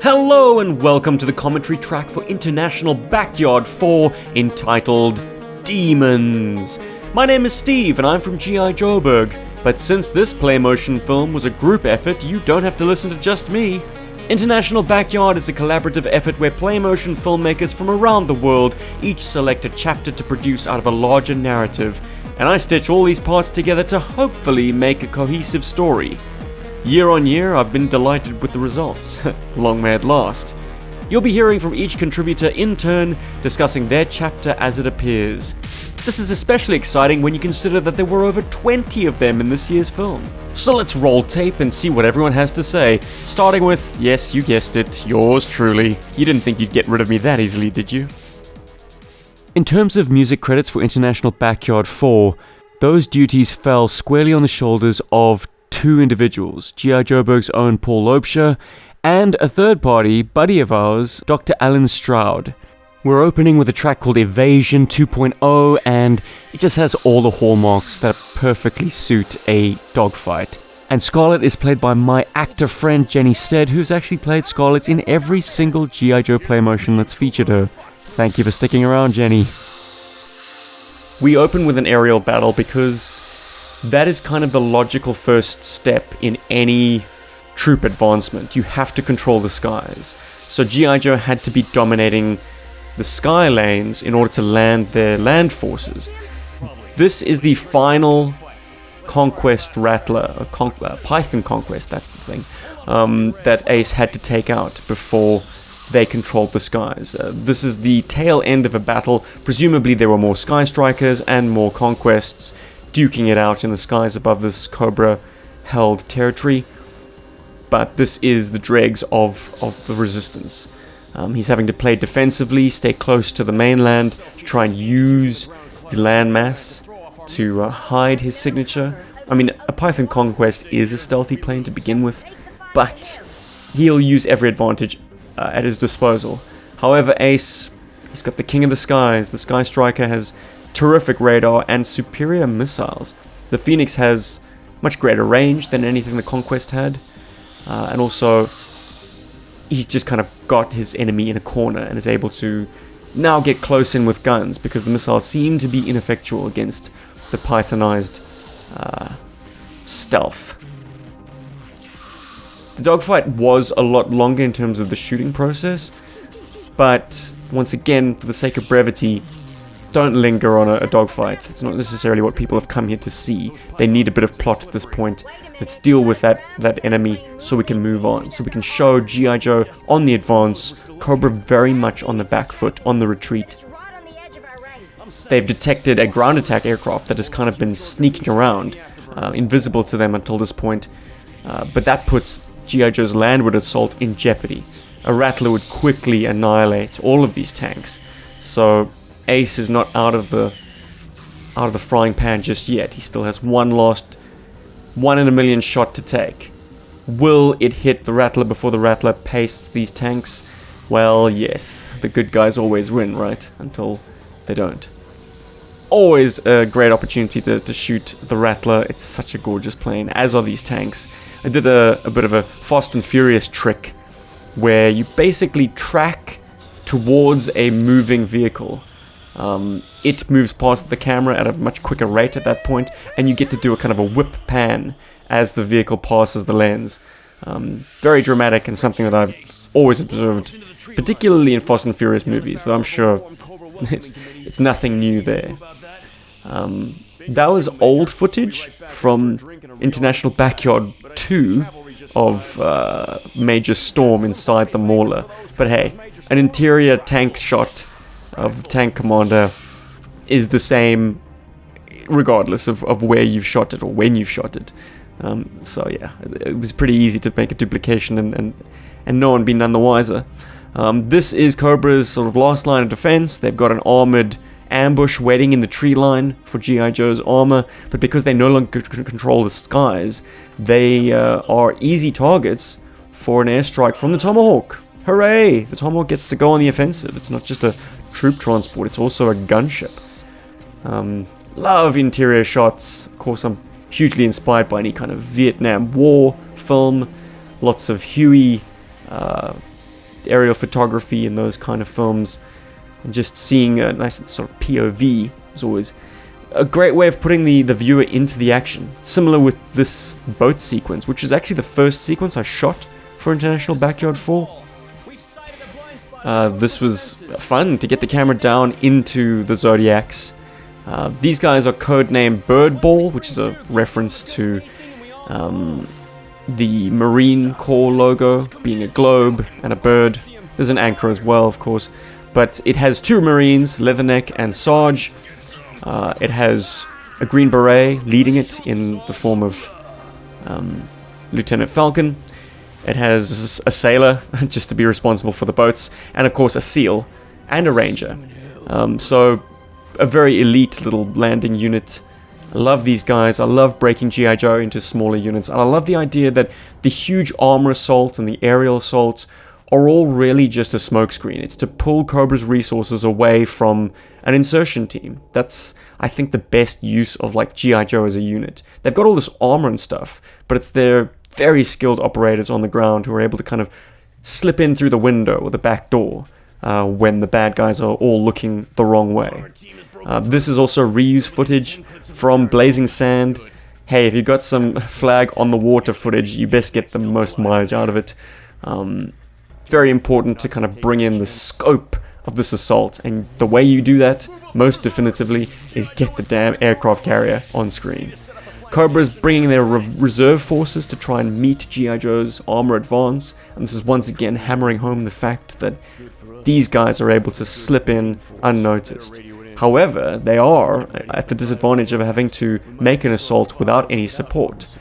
Hello and welcome to the commentary track for International Backyard 4 entitled Demons. My name is Steve and I'm from GI Joburg, but since this play motion film was a group effort, you don't have to listen to just me. International Backyard is a collaborative effort where play motion filmmakers from around the world each select a chapter to produce out of a larger narrative, and I stitch all these parts together to hopefully make a cohesive story. Year on year, I've been delighted with the results. Long may it last. You'll be hearing from each contributor in turn, discussing their chapter as it appears. This is especially exciting when you consider that there were over 20 of them in this year's film. So let's roll tape and see what everyone has to say, starting with, yes, you guessed it, yours truly. You didn't think you'd get rid of me that easily, did you? In terms of music credits for International Backyard 4, those duties fell squarely on the shoulders of two individuals, GI Joburg's own Paul Loebscher, and a third-party buddy of ours, Dr. Alan Stroud. We're opening with a track called Evasion 2.0, and it just has all the hallmarks that perfectly suit a dogfight. And Scarlett is played by my actor friend Jenny Stead, who's actually played Scarlett in every single GI Joe play motion that's featured her. Thank you for sticking around, Jenny. We open with an aerial battle because that is kind of the logical first step in any troop advancement. You have to control the skies. So GI Joe had to be dominating the sky lanes in order to land their land forces. This is the final conquest rattler, Python conquest, that's the thing, that Ace had to take out before they controlled the skies. This is the tail end of a battle. Presumably there were more Sky Strikers and more conquests duking it out in the skies above this Cobra-held territory. But this is the dregs of the resistance. He's having to play defensively, stay close to the mainland, to try and use the landmass to hide his signature. I mean, a Python conquest is a stealthy plane to begin with, but he'll use every advantage at his disposal. However, Ace, he's got the King of the Skies. The Sky Striker has terrific radar and superior missiles. The Phoenix has much greater range than anything the Conquest had, and also he's just kind of got his enemy in a corner and is able to now get close in with guns because the missiles seem to be ineffectual against the Pythonized stealth. The dogfight was a lot longer in terms of the shooting process, but once again, for the sake of brevity, don't linger on a dogfight. It's not necessarily what people have come here to see. They need a bit of plot at this point. Let's deal with that enemy so we can move on. So we can show GI Joe on the advance, Cobra very much on the back foot, on the retreat. They've detected a ground attack aircraft that has kind of been sneaking around, invisible to them until this point. But that puts GI Joe's landward assault in jeopardy. A Rattler would quickly annihilate all of these tanks. So Ace is not out of the frying pan just yet. He still has one last 1 in a million shot to take. Will it hit the Rattler before the Rattler pastes these tanks? Well, yes. The good guys always win, right? Until they don't. Always a great opportunity to shoot the Rattler. It's such a gorgeous plane, as are these tanks. I did a bit of a Fast and Furious trick where you basically track towards a moving vehicle. It moves past the camera at a much quicker rate at that point, and you get to do a kind of a whip pan as the vehicle passes the lens. Very dramatic and something that I've always observed, particularly in Fast and Furious movies, though I'm sure it's nothing new there. That was old footage from International Backyard 2 of Major Storm inside the Mauler. But hey, an interior tank shot of the tank commander is the same regardless of where you've shot it or when you've shot it. So yeah, it was pretty easy to make a duplication and no one be none the wiser. This is Cobra's sort of last line of defense. They've got an armored ambush waiting in the tree line for GI Joe's armor, but because they no longer control the skies, they are easy targets for an airstrike from the Tomahawk. Hooray! The Tomahawk gets to go on the offensive. It's not just a troop transport, it's also a gunship. Love interior shots. Of course, I'm hugely inspired by any kind of Vietnam War film. Lots of Huey aerial photography in those kind of films, and just seeing a nice sort of POV is always a great way of putting the viewer into the action. Similar with this boat sequence, which is actually the first sequence I shot for International Backyard 4. This was fun to get the camera down into the Zodiacs. These guys are codenamed Birdball, which is a reference to the Marine Corps logo being a globe and a bird. There's an anchor as well, of course, but it has two Marines, Leatherneck and Sarge. It has a Green Beret leading it in the form of Lieutenant Falcon. It has a sailor, just to be responsible for the boats, and of course a SEAL and a Ranger. So a very elite little landing unit. I love these guys. I love breaking GI Joe into smaller units, and I love the idea that the huge armor assaults and the aerial assaults are all really just a smokescreen. It's to pull Cobra's resources away from an insertion team. That's, I think, the best use of like GI Joe as a unit. They've got all this armor and stuff, but it's their very skilled operators on the ground who are able to kind of slip in through the window or the back door when the bad guys are all looking the wrong way. This is also reused footage from Blazing Sand. Hey, if you've got some flag on the water footage, you best get the most mileage out of it. Very important to kind of bring in the scope of this assault, and the way you do that, most definitively, is get the damn aircraft carrier on screen. Cobra's bringing their reserve forces to try and meet G.I. Joe's armor advance, and this is once again hammering home the fact that these guys are able to slip in unnoticed. However, they are at the disadvantage of having to make an assault without any support,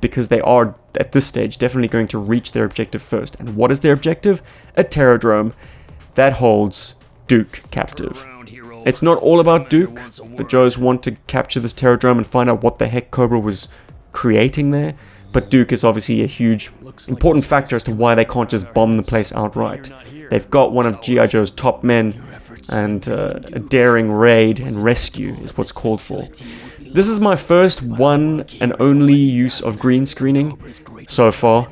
because they are, at this stage, definitely going to reach their objective first. And what is their objective? A Terrordrome that holds Duke captive. It's not all about Duke. The Joes want to capture this Terrordrome and find out what the heck Cobra was creating there, but Duke is obviously a huge, important factor as to why they can't just bomb the place outright. They've got one of G.I. Joe's top men, and a daring raid and rescue is what's called for. This is my first one and only use of green screening so far.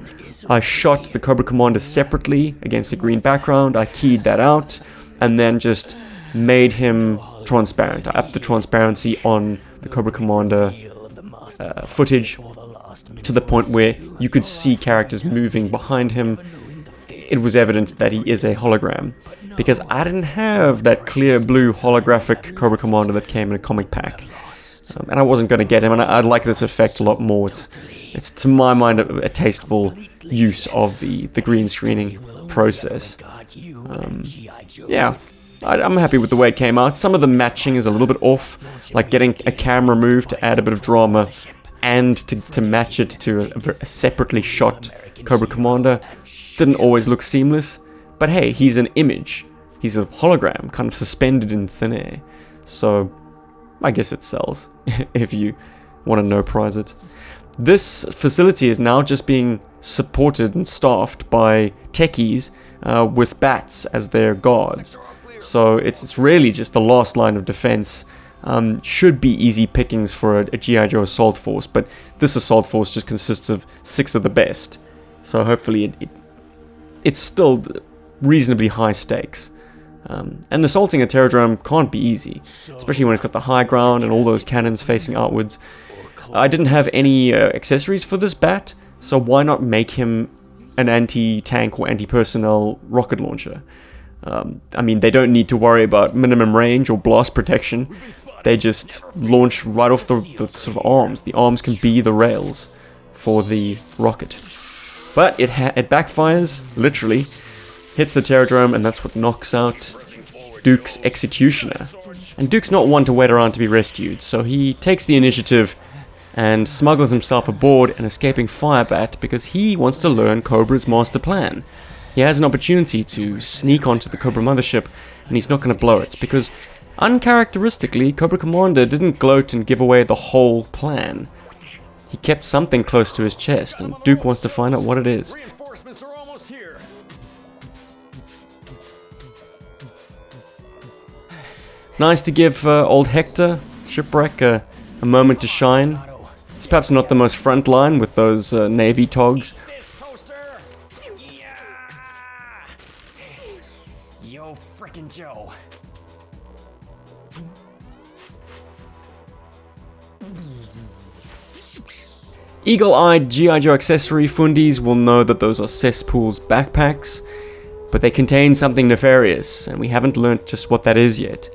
I shot the Cobra Commander separately against a green background, I keyed that out, and then just made him transparent. I upped the transparency on the Cobra Commander footage to the point where you could see characters moving behind him. It was evident that he is a hologram, because I didn't have that clear blue holographic Cobra Commander that came in a comic pack. And I wasn't going to get him, and I'd like this effect a lot more. It's to my mind, a tasteful use of the green screening process. Yeah, I'm happy with the way it came out. Some of the matching is a little bit off, like getting a camera move to add a bit of drama, and to match it to a separately shot Cobra Commander didn't always look seamless. But hey, he's an image. He's a hologram, kind of suspended in thin air. So I guess it sells, if you want to no-prize it. This facility is now just being supported and staffed by techies with bats as their guards. So it's really just the last line of defense. Should be easy pickings for a G.I. Joe assault force, but this assault force just consists of 6 of the best. So hopefully it's still reasonably high stakes. And assaulting a Terrordrome can't be easy, especially when it's got the high ground and all those cannons facing outwards. I didn't have any accessories for this bat, so why not make him an anti-tank or anti-personnel rocket launcher? I mean, they don't need to worry about minimum range or blast protection. They just launch right off the sort of arms. The arms can be the rails for the rocket. But it backfires, literally. Hits the Terrordrome, and that's what knocks out Duke's executioner. And Duke's not one to wait around to be rescued, so he takes the initiative and smuggles himself aboard an escaping Firebat because he wants to learn Cobra's master plan. He has an opportunity to sneak onto the Cobra mothership, and he's not going to blow it, because uncharacteristically, Cobra Commander didn't gloat and give away the whole plan. He kept something close to his chest, and Duke wants to find out what it is. Reinforcements are almost here. Nice to give old Hector, Shipwreck, a moment to shine. It's perhaps not the most frontline with those Navy togs. Yo, frickin' Joe. Eagle-eyed GI Joe accessory fundies will know that those are Cesspool's backpacks, but they contain something nefarious, and we haven't learnt just what that is yet.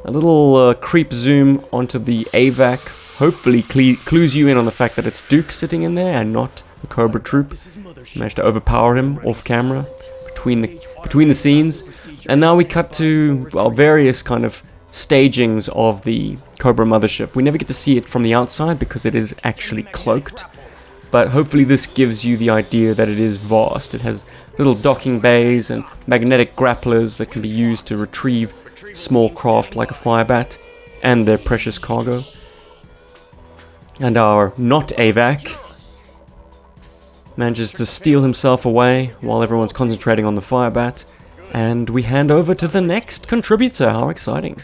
A little creep zoom onto the AVAC hopefully clues you in on the fact that it's Duke sitting in there and not the Cobra troop. Managed to overpower him off camera between the scenes, and now we cut to, well, various kind of stagings of the Cobra mothership. We never get to see it from the outside because it is actually cloaked, but hopefully this gives you the idea that it is vast. It has little docking bays and magnetic grapplers that can be used to retrieve small craft like a firebat and their precious cargo. And our not AVAC manages to steal himself away while everyone's concentrating on the firebat, and we hand over to the next contributor. How exciting.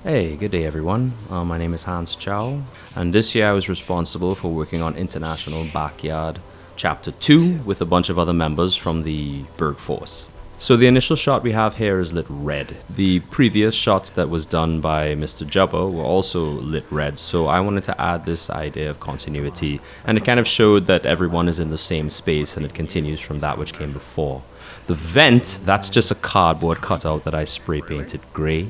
Hey, good day everyone. My name is Hans Chow, and this year I was responsible for working on International Backyard Chapter 2 with a bunch of other members from the Berg Force. So the initial shot we have here is lit red. The previous shots that was done by Mr. Jubba were also lit red, so I wanted to add this idea of continuity, and it kind of showed that everyone is in the same space and it continues from that which came before. The vent, that's just a cardboard cutout that I spray painted grey.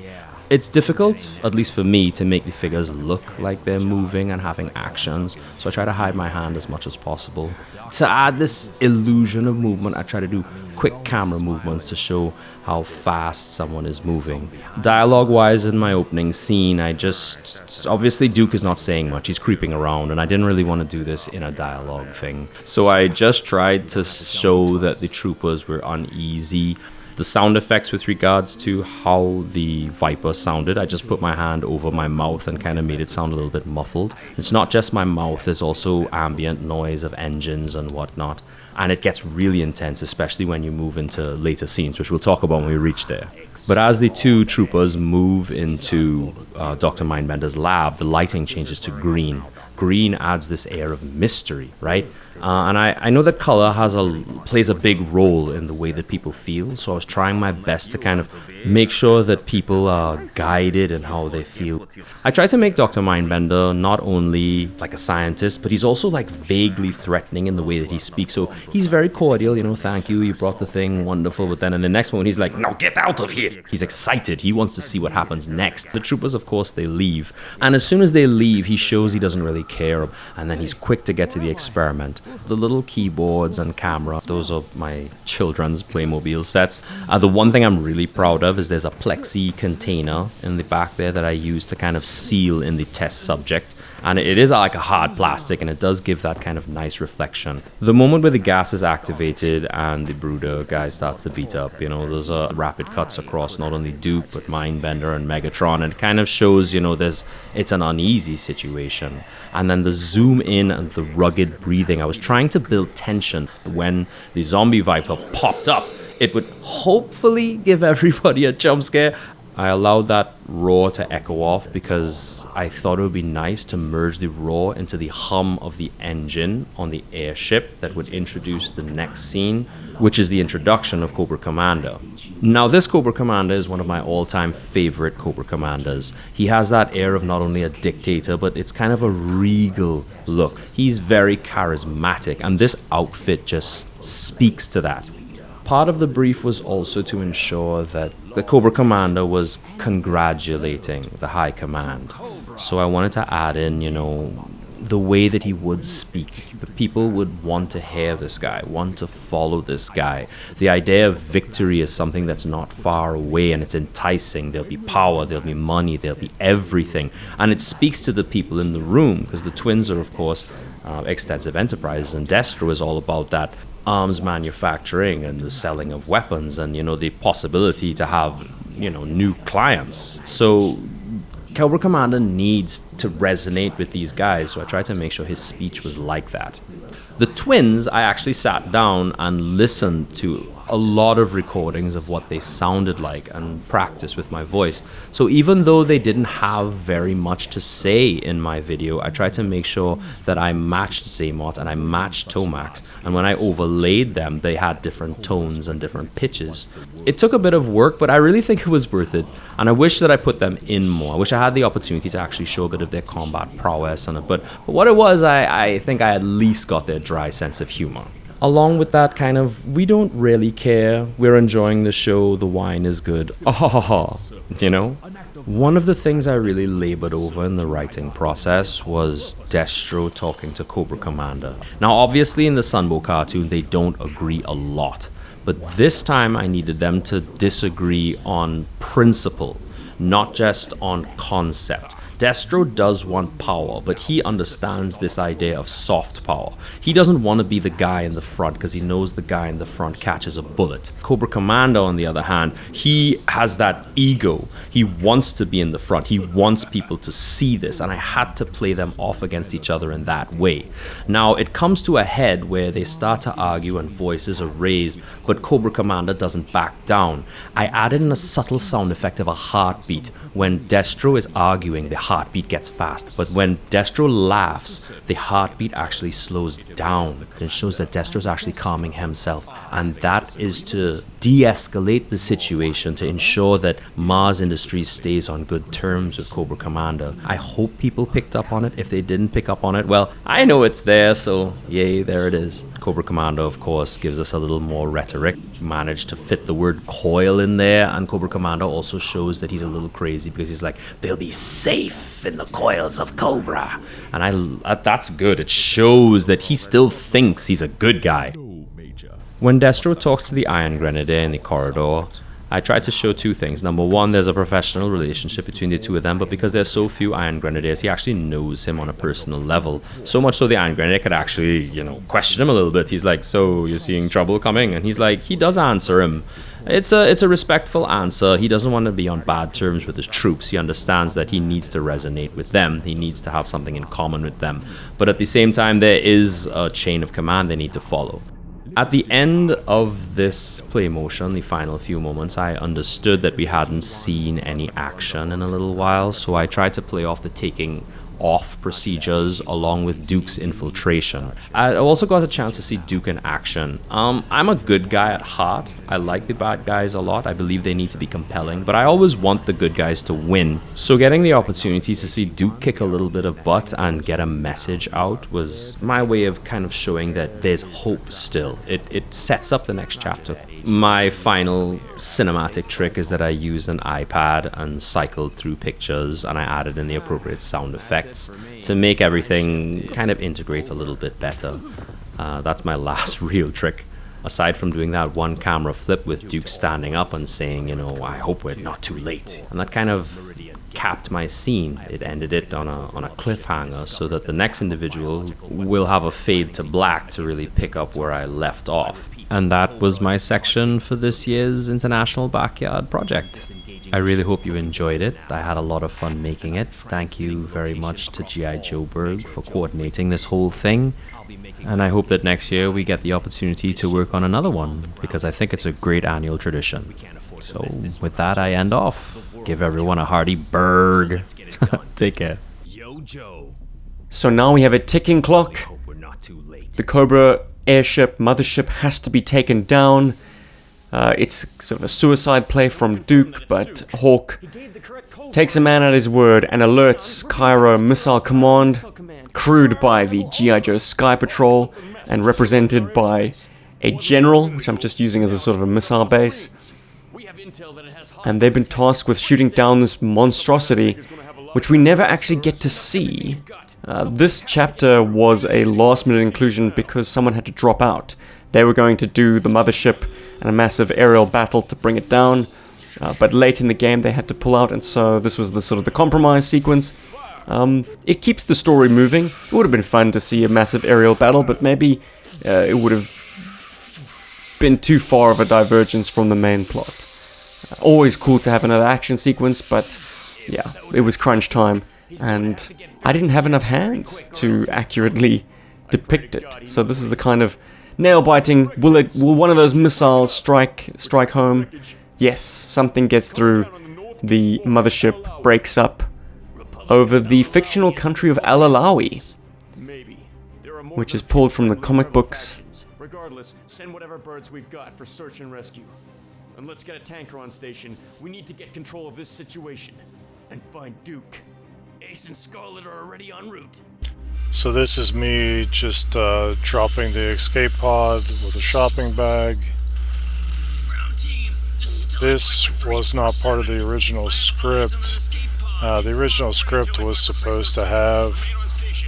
It's difficult, at least for me, to make the figures look like they're moving and having actions, so I try to hide my hand as much as possible. To add this illusion of movement, I try to do quick camera movements to show how fast someone is moving. Dialogue-wise, in my opening scene, obviously Duke is not saying much, he's creeping around, and I didn't really want to do this in a dialogue thing. So I just tried to show that the troopers were uneasy. The sound effects with regards to how the Viper sounded, I just put my hand over my mouth and kind of made it sound a little bit muffled. It's not just my mouth, there's also ambient noise of engines and whatnot. And it gets really intense, especially when you move into later scenes, which we'll talk about when we reach there. But as the two troopers move into Dr. Mindbender's lab, the lighting changes to green. Green adds this air of mystery, right? And I know that color plays a big role in the way that people feel, so I was trying my best to kind of make sure that people are guided in how they feel. I tried to make Dr. Mindbender not only like a scientist, but he's also like vaguely threatening in the way that he speaks. So he's very cordial, thank you, you brought the thing, wonderful. But then in the next moment, he's like, no, get out of here. He's excited. He wants to see what happens next. The troopers, of course, they leave. And as soon as they leave, he shows he doesn't really care. And then he's quick to get to the experiment. The little keyboards and camera, those are my children's Playmobil sets. The one thing I'm really proud of is there's a plexi container in the back there that I use to kind of seal in the test subject. And it is like a hard plastic, and it does give that kind of nice reflection. The moment where the gas is activated and the Brooder guy starts to beat up, there's a rapid cuts across not only Duke, but Mindbender and Megatron, and it kind of shows, it's an uneasy situation. And then the zoom in and the rugged breathing. I was trying to build tension. When the zombie Viper popped up, it would hopefully give everybody a jump scare. I allowed that roar to echo off because I thought it would be nice to merge the roar into the hum of the engine on the airship that would introduce the next scene, which is the introduction of Cobra Commander. Now, this Cobra Commander is one of my all-time favorite Cobra Commanders. He has that air of not only a dictator, but it's kind of a regal look. He's very charismatic, and this outfit just speaks to that. Part of the brief was also to ensure that the Cobra Commander was congratulating the High Command. So I wanted to add in, the way that he would speak. The people would want to hear this guy, want to follow this guy. The idea of victory is something that's not far away, and it's enticing. There'll be power, there'll be money, there'll be everything. And it speaks to the people in the room, because the twins are, of course, extensive enterprises, and Destro is all about that arms manufacturing and the selling of weapons and, the possibility to have, new clients. So Cobra Commander needs to resonate with these guys, so I tried to make sure his speech was like that. The twins, I actually sat down and listened to a lot of recordings of what they sounded like and practice with my voice. So even though they didn't have very much to say in my video, I tried to make sure that I matched Zaymot and I matched Tomax, and when I overlaid them, they had different tones and different pitches. It took a bit of work, but I really think it was worth it, and I wish that I put them in more. I wish I had the opportunity to actually show a bit of their combat prowess on it, but what it was, I think I at least got their dry sense of humor. Along with that kind of, we don't really care, we're enjoying the show, the wine is good, you know? One of the things I really labored over in the writing process was Destro talking to Cobra Commander. Now obviously in the Sunbow cartoon they don't agree a lot, but this time I needed them to disagree on principle, not just on concept. Destro does want power, but he understands this idea of soft power. He doesn't want to be the guy in the front because he knows the guy in the front catches a bullet. Cobra Commander, on the other hand, he has that ego. He wants to be in the front. He wants people to see this, and I had to play them off against each other in that way. Now, it comes to a head where they start to argue and voices are raised, but Cobra Commander doesn't back down. I added in a subtle sound effect of a heartbeat. When Destro is arguing, the heartbeat gets fast, but when Destro laughs, the heartbeat actually slows down. It shows that Destro's actually calming himself, and that is to de-escalate the situation, to ensure that Mars Industries stays on good terms with Cobra Commander. I hope people picked up on it. If they didn't pick up on it, well, I know it's there, so yay, there it is. Cobra Commander, of course, gives us a little more rhetoric. Managed to fit the word coil in there, and Cobra Commander also shows that he's a little crazy because he's like, they'll be safe in the coils of Cobra. And that's good. It shows that he still thinks he's a good guy. When Destro talks to the Iron Grenadier in the corridor, I tried to show two things. Number one, there's a professional relationship between the two of them, but because there's so few Iron Grenadiers, he actually knows him on a personal level. So much so the Iron Grenadier could actually, question him a little bit. He's like, so you're seeing trouble coming? And he's like, he does answer him. It's a respectful answer. He doesn't want to be on bad terms with his troops. He understands that he needs to resonate with them. He needs to have something in common with them. But at the same time, there is a chain of command they need to follow. At the end of this play motion, the final few moments, I understood that we hadn't seen any action in a little while, so I tried to play off the taking off procedures along with Duke's infiltration. I also got a chance to see Duke in action. I'm a good guy at heart. I like the bad guys a lot. I believe they need to be compelling, but I always want the good guys to win. So getting the opportunity to see Duke kick a little bit of butt and get a message out was my way of kind of showing that there's hope still. It sets up the next chapter. My final cinematic trick is that I used an iPad and cycled through pictures, and I added in the appropriate sound effects to make everything kind of integrate a little bit better. That's my last real trick. Aside from doing that one camera flip with Duke standing up and saying, I hope we're not too late. And that kind of capped my scene. It ended it on a cliffhanger so that the next individual will have a fade to black to really pick up where I left off. And that was my section for this year's International Backyard Project. I really hope you enjoyed it. I had a lot of fun making it. Thank you very much to GI Joburg for coordinating this whole thing. And I hope that next year we get the opportunity to work on another one, because I think it's a great annual tradition. So with that, I end off. Give everyone a hearty berg. Take care. So now we have a ticking clock. The Cobra airship, mothership, has to be taken down. It's sort of a suicide play from Duke, but Hawk takes a man at his word and alerts Cairo Missile Command, crewed by the GI Joe Sky Patrol and represented by a general, which I'm just using as a sort of a missile base. And they've been tasked with shooting down this monstrosity, which we never actually get to see. This chapter was a last-minute inclusion because someone had to drop out. They were going to do the mothership and a massive aerial battle to bring it down, but late in the game they had to pull out, and so this was the sort of the compromise sequence. It keeps the story moving. It would have been fun to see a massive aerial battle, but maybe it would have been too far of a divergence from the main plot. Always cool to have another action sequence, but yeah, it was crunch time, and I didn't have enough hands to accurately depict it. So this is the kind of nail biting. Will one of those missiles strike home? Yes, something gets through. The mothership breaks up over the fictional country of Al-Alawi, which is pulled from the comic books. Regardless, send whatever birds we've got for search and rescue. And let's get a tanker on station. We need to get control of this situation. And find Duke. Ace and Scarlet are already en route. So this is me just dropping the escape pod with a shopping bag. This was not part of the original script. The original script was supposed to have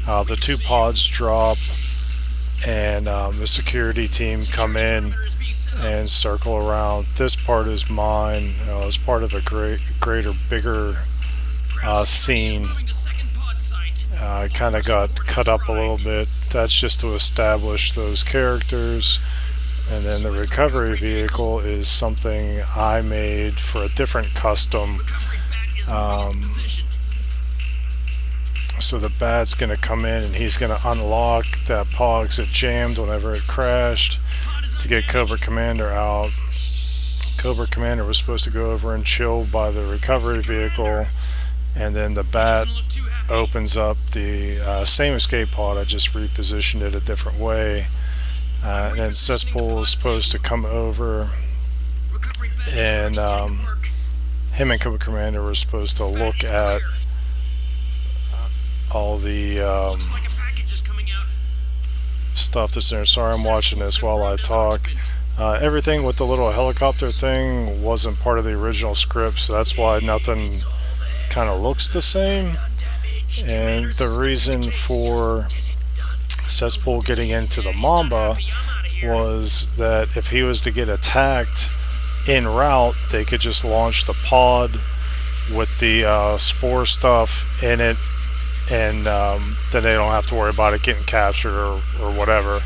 the 2 pods drop and the security team come in and circle around. This part is mine. It's part of a greater, bigger scene. I kind of got cut up a little bit. That's just to establish those characters. And then the recovery vehicle is something I made for a different custom. So the bat's going to come in and he's going to unlock that pod because it jammed whenever it crashed to get Cobra Commander out. Cobra Commander was supposed to go over and chill by the recovery vehicle, and then the bat opens up the same escape pod. I just repositioned it a different way. And then Cesspool is supposed to come over, and him and Cobra Commander were supposed to look at all the stuff that's there. Sorry, I'm watching this while I talk. Everything with the little helicopter thing wasn't part of the original script, so that's why nothing kind of looks the same. And the reason for Cesspool getting into the Mamba was that if he was to get attacked en route, they could just launch the pod with the spore stuff in it, and then they don't have to worry about it getting captured or whatever.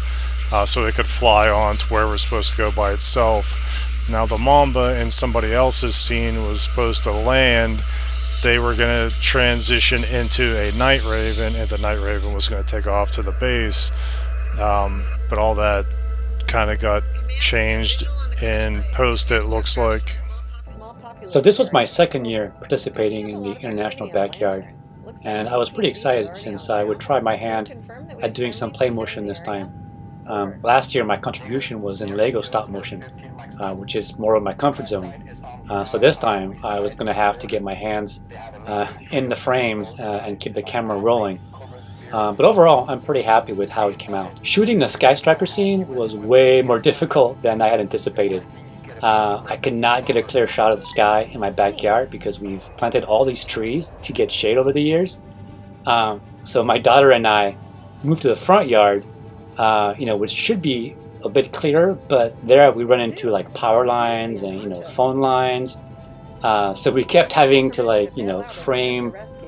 So it could fly on to where we're supposed to go by itself. Now the Mamba in somebody else's scene was supposed to land. They were going to transition into a Night Raven, and the Night Raven was going to take off to the base. But all that kind of got changed in post, it looks like. So this was my second year participating in the International Backyard, and I was pretty excited since I would try my hand at doing some play motion this time. Last year my contribution was in Lego stop motion, which is more of my comfort zone. So this time I was going to have to get my hands in the frames and keep the camera rolling. But overall, I'm pretty happy with how it came out. Shooting the Sky Striker scene was way more difficult than I had anticipated. I could not get a clear shot of the sky in my backyard because we've planted all these trees to get shade over the years. So my daughter and I moved to the front yard, which should be a bit clearer, but there we run into like power lines and phone lines. So we kept having to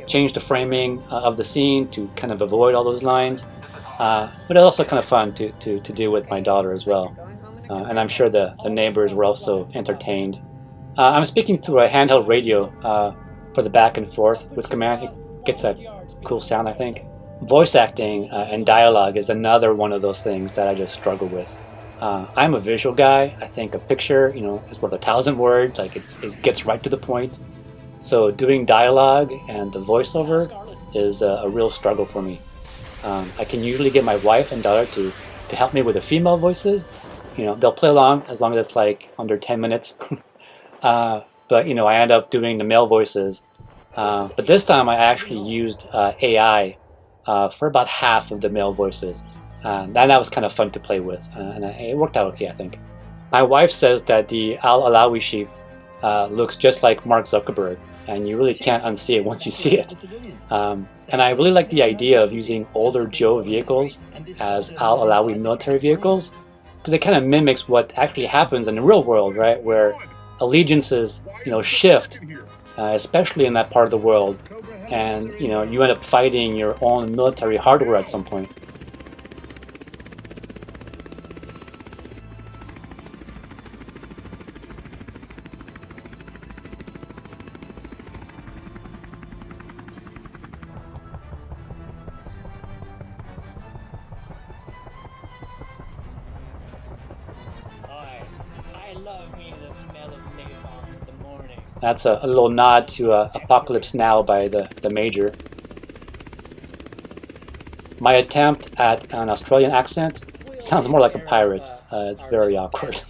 change the framing of the scene to kind of avoid all those lines. But it was also kind of fun to deal with my daughter as well. And I'm sure the neighbors were also entertained. I'm speaking through a handheld radio for the back and forth with command. It gets that cool sound, I think. Voice acting and dialogue is another one of those things that I just struggle with. I'm a visual guy. I think a picture, is worth 1,000 words. Like it gets right to the point. So doing dialogue and the voiceover is a real struggle for me. I can usually get my wife and daughter to help me with the female voices. They'll play along as long as it's like under 10 minutes. But I end up doing the male voices. But this time I actually used AI for about half of the male voices. And that was kind of fun to play with, and it worked out okay, I think. My wife says that the Al-Alawi chief looks just like Mark Zuckerberg, and you really can't unsee it once you see it. And I really like the idea of using older Joe vehicles as Al-Alawi military vehicles, because it kind of mimics what actually happens in the real world, right? Where allegiances, shift, especially in that part of the world, and you end up fighting your own military hardware at some point. That's a little nod to Apocalypse Now by the Major. My attempt at an Australian accent sounds more like a pirate. It's very awkward.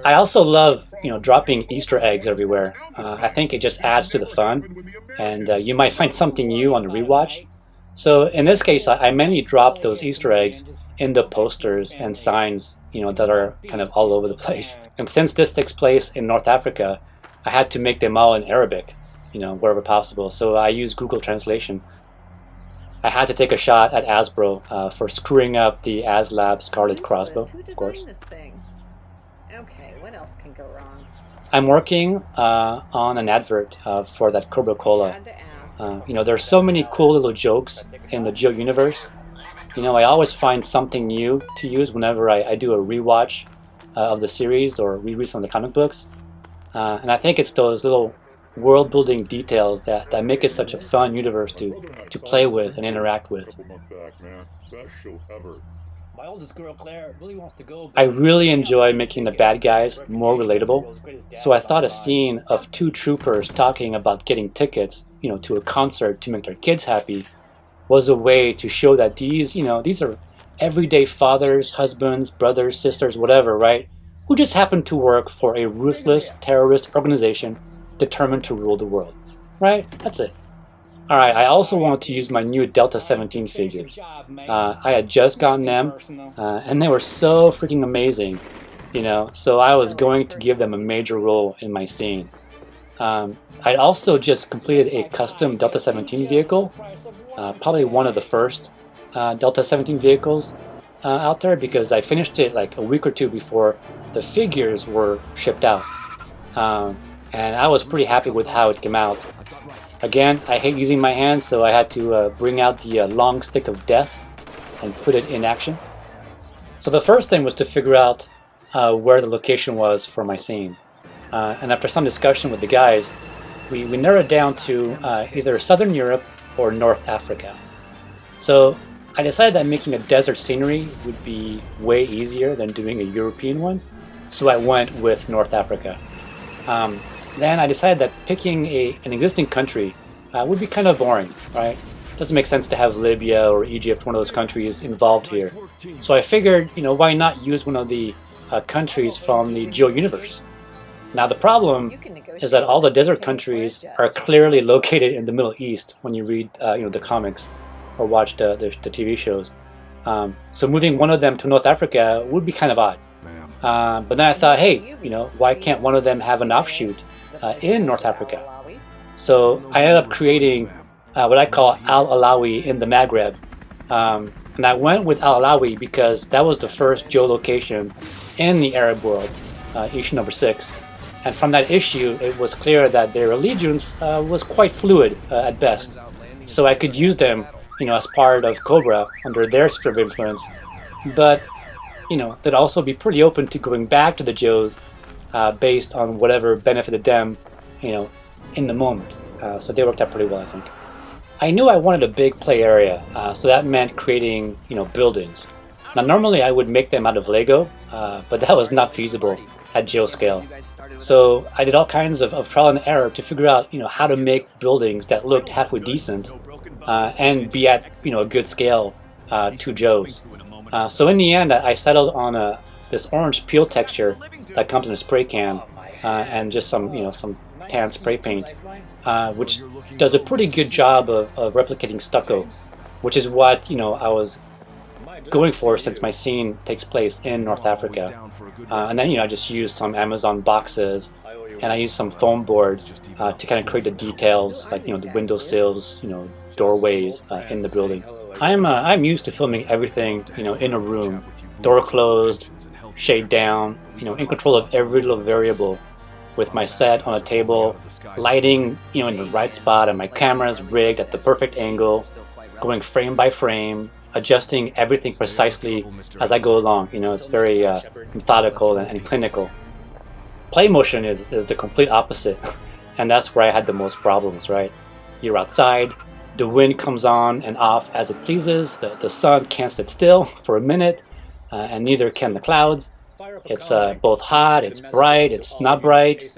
I also love, dropping Easter eggs everywhere. I think it just adds to the fun, and you might find something new on the rewatch. So in this case, I mainly dropped those Easter eggs in the posters and signs, that are kind of all over the place. And since this takes place in North Africa, I had to make them all in Arabic, wherever possible. So I used Google Translation. I had to take a shot at Hasbro for screwing up the ASLab Scarlet Crossbow, of course. Okay, what else can go wrong? I'm working on an advert for that Cobra Cola. There's so many cool little jokes in the Geo universe. I always find something new to use whenever I do a rewatch of the series or reread some of the comic books. And I think it's those little world-building details that make it such a fun universe to play with and interact with. My oldest girl, Claire, really wants to go. I really enjoy making the bad guys more relatable, so I thought a scene of two troopers talking about getting tickets, to a concert to make their kids happy was a way to show that these are everyday fathers, husbands, brothers, sisters, whatever, right? Who just happen to work for a ruthless terrorist organization determined to rule the world, right? That's it. Alright, I also want to use my new Delta 17 figures. I had just gotten them, and they were so freaking amazing, so I was going to give them a major role in my scene. I also just completed a custom Delta 17 vehicle, probably one of the first Delta 17 vehicles out there, because I finished it like a week or two before the figures were shipped out. And I was pretty happy with how it came out. Again, I hate using my hands, so I had to bring out the long stick of death and put it in action. So the first thing was to figure out where the location was for my scene. And after some discussion with the guys, we narrowed down to either Southern Europe or North Africa. So I decided that making a desert scenery would be way easier than doing a European one, so I went with North Africa. Then I decided that picking an existing country would be kind of boring, right? Doesn't make sense to have Libya or Egypt, one of those countries, involved here. So I figured, why not use one of the countries from the Geo universe? Now the problem is that all the desert countries are clearly located in the Middle East when you read, the comics or watch the TV shows. So moving one of them to North Africa would be kind of odd. But then I thought, hey, why can't one of them have an offshoot in North Africa? So I ended up creating what I call Al-Alawi in the Maghreb. And I went with Al-Alawi because that was the first Joe location in the Arab world, issue number 6. And from that issue, it was clear that their allegiance was quite fluid at best. So I could use them, as part of Cobra under their sphere of influence. But they'd also be pretty open to going back to the Joes based on whatever benefited them, in the moment. So they worked out pretty well, I think. I knew I wanted a big play area, so that meant creating, buildings. Now normally I would make them out of Lego, but that was not feasible at Geo scale. So I did all kinds of trial and error to figure out, how to make buildings that looked halfway decent and be at, a good scale to Joes. So in the end, I settled on this orange peel texture that comes in a spray can and just some tan spray paint, which does a pretty good job of replicating stucco, which is what I was going for since my scene takes place in North Africa. And then I just used some Amazon boxes, and I used some foam board to kind of create the details, like the windowsills, doorways in the building. I'm used to filming everything in a room, door closed, shade down, in control of every little variable, with my set on a table, lighting in the right spot, and my cameras rigged at the perfect angle, going frame by frame, adjusting everything precisely as I go along. It's very methodical and clinical. Play motion is the complete opposite, and that's where I had the most problems, right? You're outside, the wind comes on and off as it pleases, the sun can't sit still for a minute, and neither can the clouds. It's both hot, it's bright, it's not bright.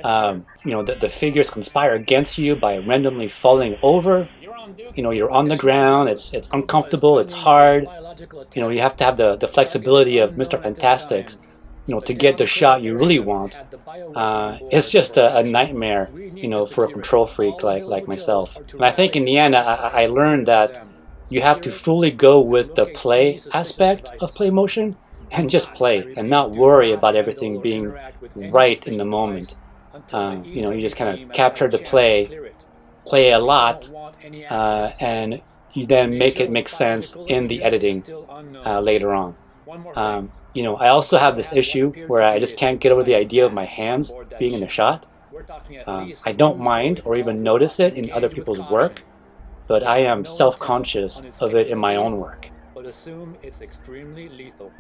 The figures conspire against you by randomly falling over. You're on the ground, it's uncomfortable, it's hard. You have to have the flexibility of Mr. Fantastic's, to get the shot you really want. It's just a nightmare, for a control freak like myself. And I think in the end, I learned that you have to fully go with the play aspect of play motion and just play and not worry about everything being right in the moment. You just kind of capture the play a lot, and you then make it make sense in the editing later on. I also have this issue where I just can't get over the idea of my hands being in the shot. I don't mind or even notice it in other people's work, but I am self-conscious of it in my own work. But assume it's extremely lethal.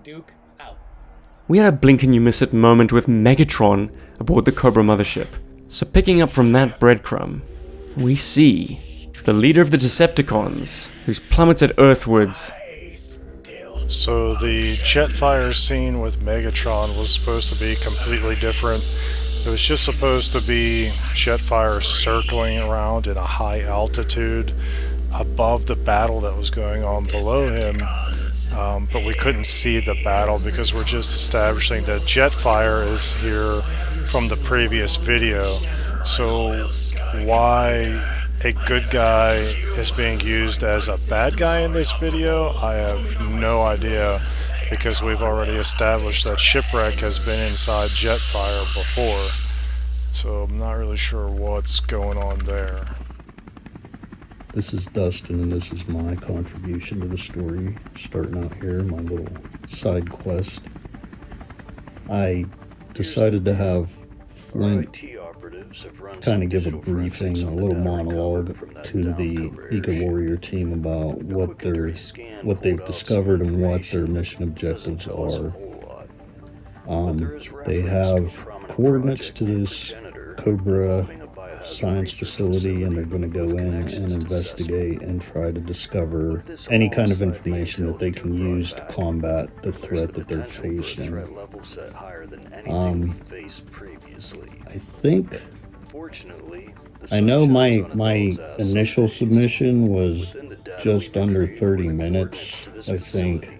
Duke out. We had a blink and you miss it moment with Megatron aboard the Cobra mothership. So picking up from that breadcrumb, we see the leader of the Decepticons, who's plummeted earthwards. So the Jetfire scene with Megatron was supposed to be completely different. It was just supposed to be Jetfire circling around in a high altitude above the battle that was going on below him. But we couldn't see the battle because we're just establishing that Jetfire is here from the previous video. So why a good guy is being used as a bad guy in this video, I have no idea, because we've already established that Shipwreck has been inside Jetfire before. So I'm not really sure what's going on there. This is Dustin, and this is my contribution to the story. Starting out here, my little side quest. I decided to have Flint kind of give a briefing, a little monologue to the Eco Warrior team about what they've discovered and what their mission objectives are. They have coordinates to this Cobra science facility, and they're going to go in and investigate and try to discover any kind of information that they can use to combat the threat that they're facing. I know my initial submission was just under 30 minutes. I think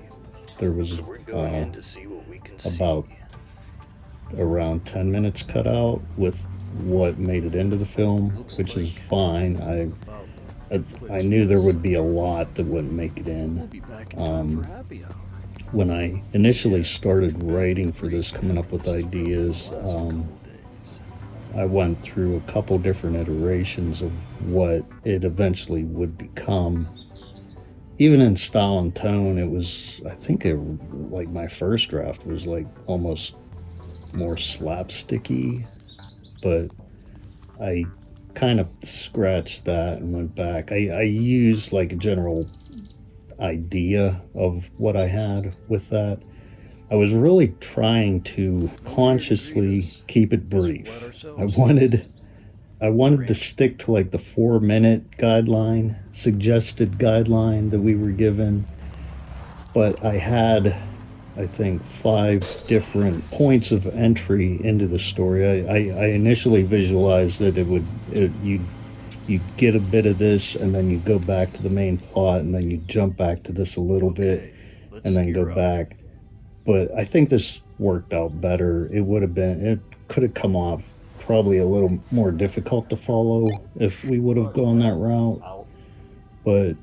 there was about around 10 minutes cut out with what made it into the film, which is fine. I knew there would be a lot that wouldn't make it in. When I initially started writing for this, coming up with ideas, I went through a couple different iterations of what it eventually would become. Even in style and tone, it was, I think like my first draft was like almost more slapsticky, but I kind of scratched that and went back. I used like a general idea of what I had with that. I was really trying to consciously keep it brief. I wanted to stick to like the 4-minute guideline, suggested guideline that we were given, but I had, I think, 5 different points of entry into the story. I initially visualized that you'd get a bit of this, and then you go back to the main plot, and then you jump back to this a little bit, and then go back. But I think this worked out better. It could have come off probably a little more difficult to follow if we would have gone that route. But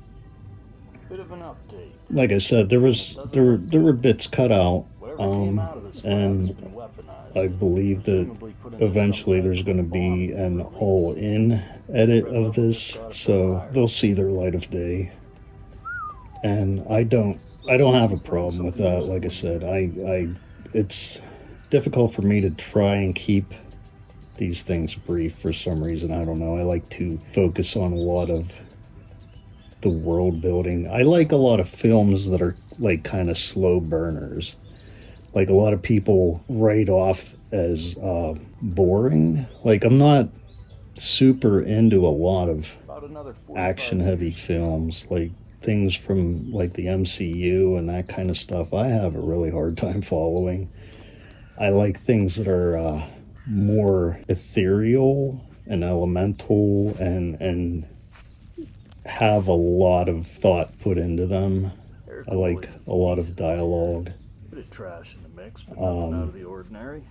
like I said, there were bits cut out, and I believe that eventually there's going to be an all-in edit of this, so they'll see their light of day. And I don't have a problem with that. Like I said, it's difficult for me to try and keep these things brief for some reason. I don't know. I like to focus on a lot of the world building. I like a lot of films that are like kind of slow burners. Like a lot of people write off as boring. Like I'm not super into a lot of action heavy films, like things from like the MCU and that kind of stuff. I have a really hard time following. I like things that are more ethereal and elemental and have a lot of thought put into them. I like a lot of dialogue. Bit of trash in the mix, but nothing out of the ordinary.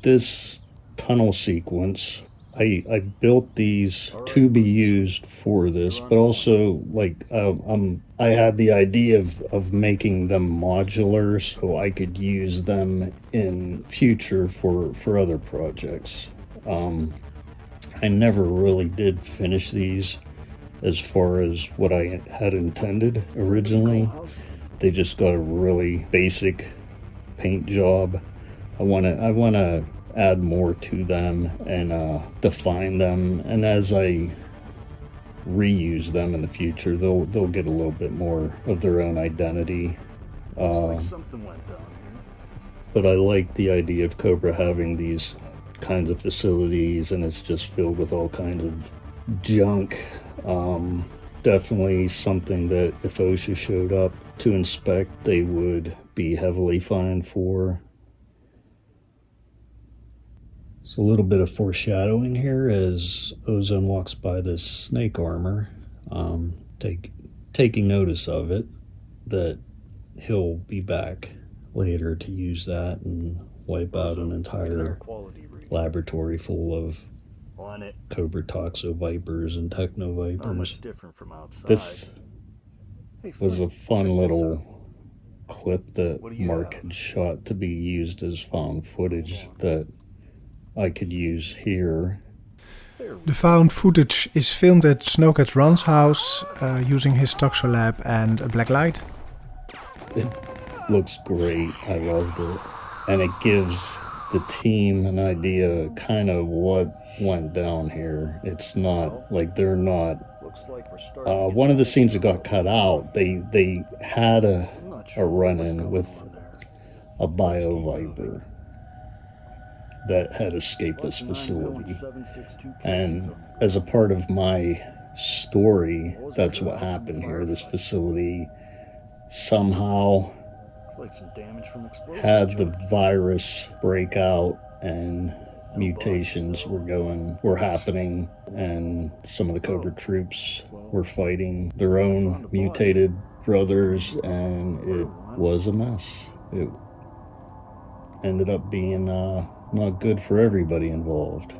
This tunnel sequence, I built these to be used for this, but also like I had the idea of making them modular so I could use them in future for other projects. I never really did finish these as far as what I had intended originally. They just got a really basic paint job. I wanna add more to them and define them, and as I reuse them in the future, they'll get a little bit more of their own identity. Like something went down here. But I like the idea of Cobra having these kinds of facilities, and it's just filled with all kinds of junk. Definitely something that if OSHA showed up to inspect, they would be heavily fined for. So a little bit of foreshadowing here as Ozone walks by this snake armor, taking notice of it, that he'll be back later to use that and wipe out an entire laboratory full of Cobra Toxo Vipers and Techno Vipers. Not much different from outside. This was a fun little clip that Mark had shot to be used as found footage that I could use here. The found footage is filmed at Snowcat Ron's house using his Toxo lab and a black light. It looks great. I loved it. And it gives the team an idea kind of what went down here. It's not like they're not... one of the scenes that got cut out, they had a run-in with a bio viper that had escaped this facility, and as a part of my story, that's what happened here. This facility somehow had the virus break out, and mutations were happening, and some of the Cobra troops were fighting their own mutated brothers, and it was a mess. It ended up being not good for everybody involved.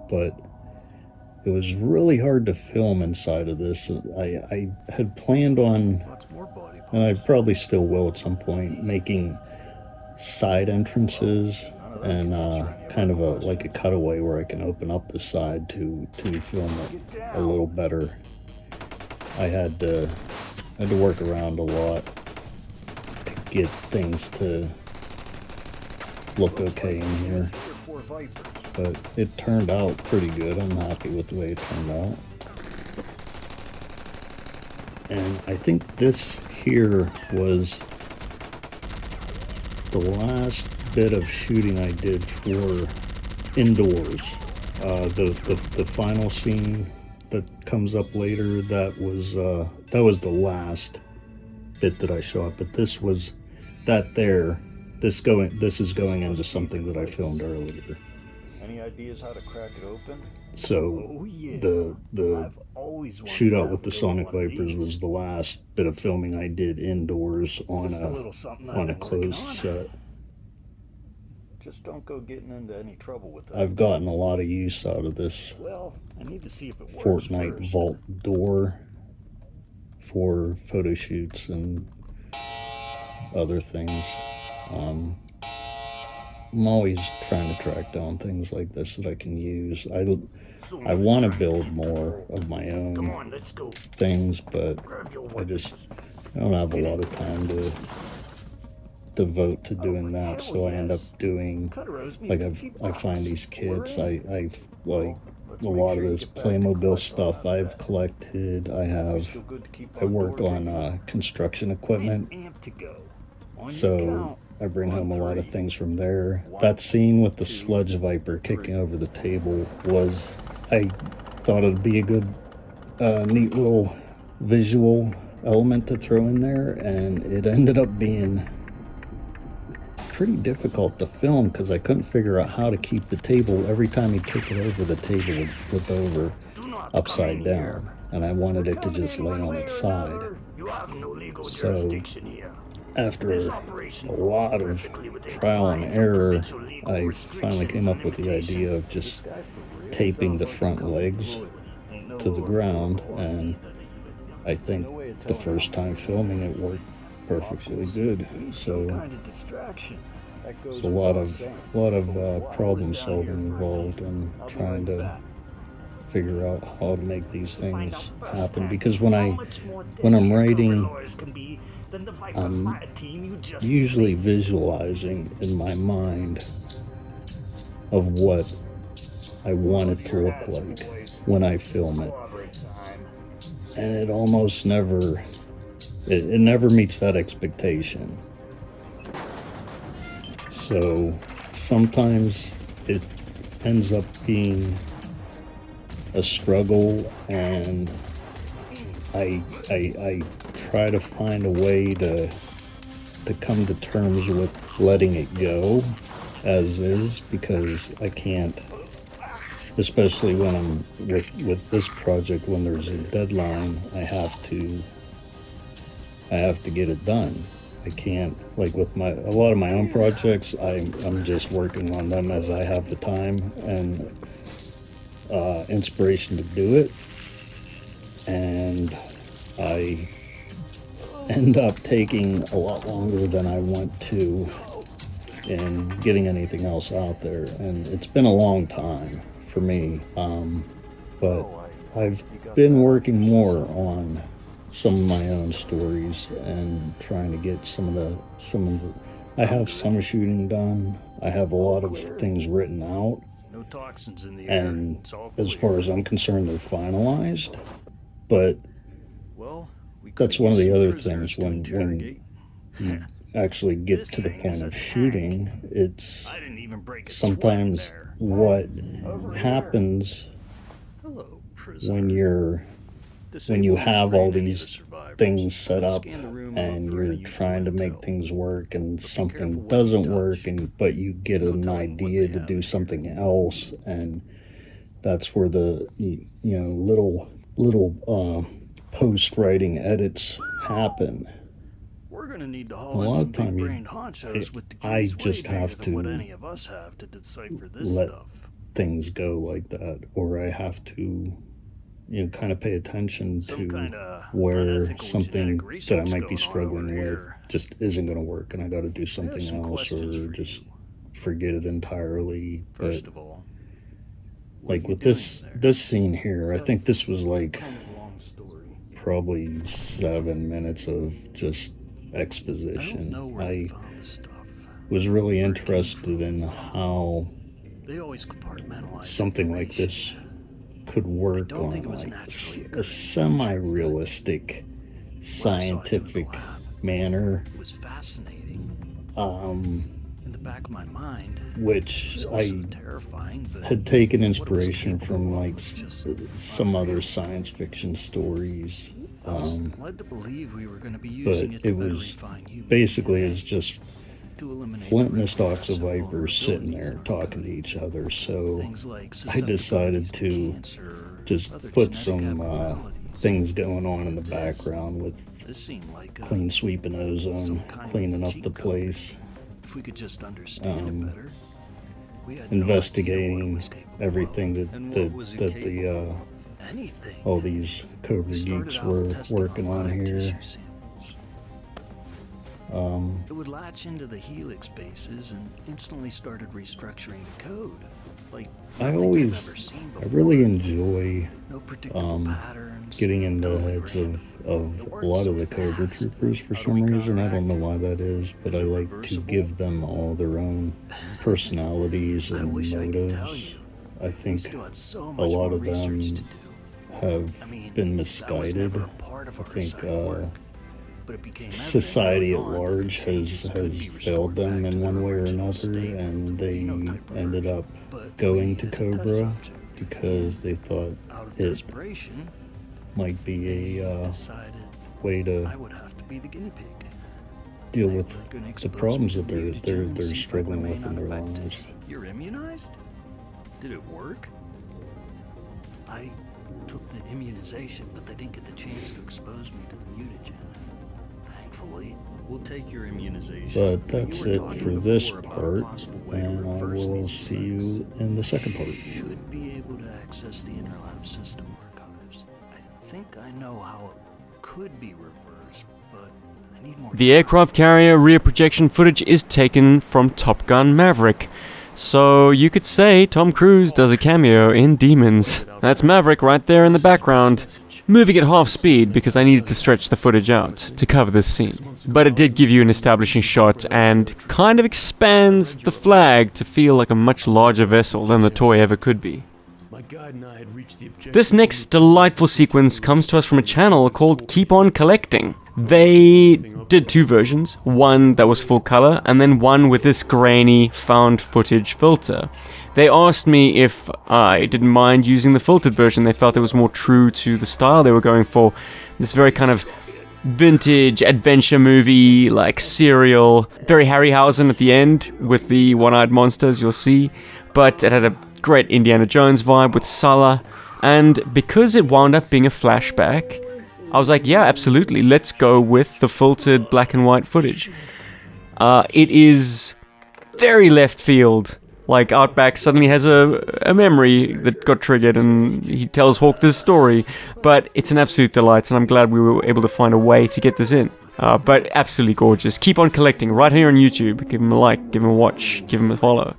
But it was really hard to film inside of this. I had planned on, and I probably still will at some point, making side entrances and kind of like a cutaway where I can open up the side to film it a little better. I had to work around a lot to get things to look okay in here, but it turned out pretty good. I'm happy with the way it turned out. And I think this here was the last bit of shooting I did for indoors. The final scene that comes up later, that was the last bit that I shot, but this was that there. This is going into something that I filmed earlier. Any ideas how to crack it open? So the shootout with the Sonic Vipers was the last bit of filming I did indoors on a closed set. Just don't go getting into any trouble with that. I've gotten a lot of use out of this I need to see if it works Fortnite first. vault door for photo shoots and other things. I'm always trying to track down things like this that I can use. I want to build more of my own things, but I don't have a lot of time to devote to doing that, so I end up doing, like, I find these kits. I like a lot of this Playmobil stuff I've collected. I work on construction equipment, so I bring home a lot of things from there. That scene with the sludge viper kicking over the table I thought it'd be a good, neat little visual element to throw in there, and it ended up being pretty difficult to film because I couldn't figure out how to keep the table. Every time he'd kick it over, the table would flip over upside down, and I wanted it to just lay on its side. So after a lot of trial and error, I finally came up with the idea of just taping the front legs to the ground, and I think the first time filming it worked perfectly good. So there's a lot of problem solving involved in trying to figure out how to make these things happen, because when I'm writing, I'm usually visualizing in my mind of what I want it to look like when I film it, and it almost never meets that expectation. So sometimes it ends up being a struggle, and I try to find a way to come to terms with letting it go as is, because I can't, especially when I'm with this project, when there's a deadline, I have to get it done. I can't, like with a lot of my own projects, I'm just working on them as I have the time and inspiration to do it, and I end up taking a lot longer than I want to in getting anything else out there, and it's been a long time for me, but I've been working more on some of my own stories and trying to get some of the I have some shooting done. I have a lot of things written out, No toxins in the air. and as far as I'm concerned, they're finalized. But that's one of the other things when you actually get to the point of shooting, it's sometimes what happens when you have all these things set up and you're trying to make things work and something doesn't work, but you get an idea to do something else, and that's where the little post-writing edits happen. We're gonna need to A haul in lot some of time big-brained honchos with I degrees just way bigger have than what to any of us have to decipher this let stuff. things go like that, or I have to kind of pay attention to where something that I might be struggling with just isn't going to work, and I got to do something else, or just forget it entirely. But like with this scene here, I think this was like probably 7 minutes of just exposition. I was really interested in how something like this could work on like a semi-realistic scientific manner, It was fascinating. In the back of my mind, which I terrifying, but had taken inspiration from like some other science fiction stories, led to believe we were going to be but using it was basically it's just Flint and the stalks of vipers sitting there talking to each other. So I decided to just put some things going on in the background with clean sweeping ozone, cleaning up the place, if we could just understand it better. investigating everything that all these Cobra geeks were working on here. It would latch into the helix bases and instantly started restructuring the code. Like I really enjoy getting in the heads of a lot of the Cobra troopers for some reason. I don't know why that is, but I like to give them all their own personalities and motives. I think a lot of them have been misguided. I think society at large has failed them in one way or another, and they ended up going to Cobra because they thought it might be way to I would have to be the guinea pig. deal They with were gonna the expose problems me that to the mutagen they're and see if I struggling with remain in their unaffected. lives. You're immunized? Did it work? I took the immunization, but they didn't get the chance to expose me to the mutagen. Thankfully, we'll take your immunization. But that's You were it talking for this before about a part, possible way to and I reverse will these see effects. you in the second part. Should be able to access the interlab system archives. I think I know how it could be reversed, but I need more. The aircraft carrier rear projection footage is taken from Top Gun Maverick. So you could say Tom Cruise does a cameo in Demons. That's Maverick right there in the background. Moving at half speed because I needed to stretch the footage out to cover this scene. But it did give you an establishing shot and kind of expands the flag to feel like a much larger vessel than the toy ever could be. This next delightful sequence comes to us from a channel called Keep On Collecting. They did two versions, one that was full color and then one with this grainy found footage filter. They asked me if I didn't mind using the filtered version. They felt it was more true to the style they were going for. This very kind of vintage adventure movie, like Serial, very Harryhausen at the end with the one-eyed monsters you'll see, but it had a great Indiana Jones vibe with Salah, and because it wound up being a flashback, I was like, yeah, absolutely, let's go with the filtered black and white footage. It is very left field. Like, Outback suddenly has a memory that got triggered and he tells Hawk this story, but it's an absolute delight and I'm glad we were able to find a way to get this in. But absolutely gorgeous. Keep on collecting right here on YouTube. Give him a like, give him a watch, give him a follow.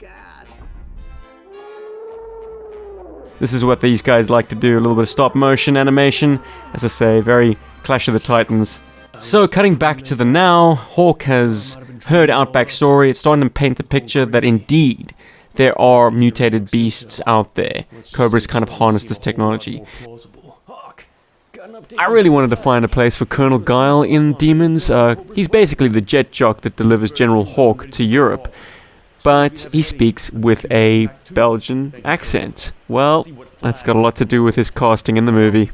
This is what these guys like to do, a little bit of stop motion animation. As I say, very Clash of the Titans. So cutting back to the now, Hawk has heard Outback's story. It's starting to paint the picture that indeed there are mutated beasts out there. Cobra's kind of harnessed this technology. I really wanted to find a place for Colonel Guile in Demons. He's basically the jet jock that delivers General Hawk to Europe. But he speaks with a Belgian accent. Well, that's got a lot to do with his casting in the movie.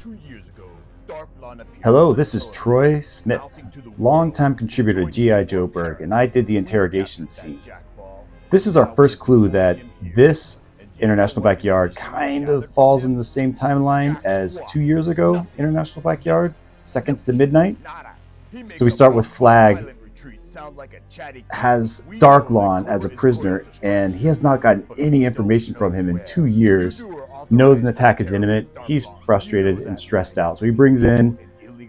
Hello, this is Troy Smith, longtime contributor to GI Joburg, and I did the interrogation scene. This is our first clue that this International Backyard kind of falls in the same timeline as 2 years ago, International Backyard, Seconds to Midnight. So we start with Flag, has Darklawn as a prisoner, and he has not gotten any information from him in 2 years. Knows an attack is imminent. He's frustrated and stressed out. So he brings in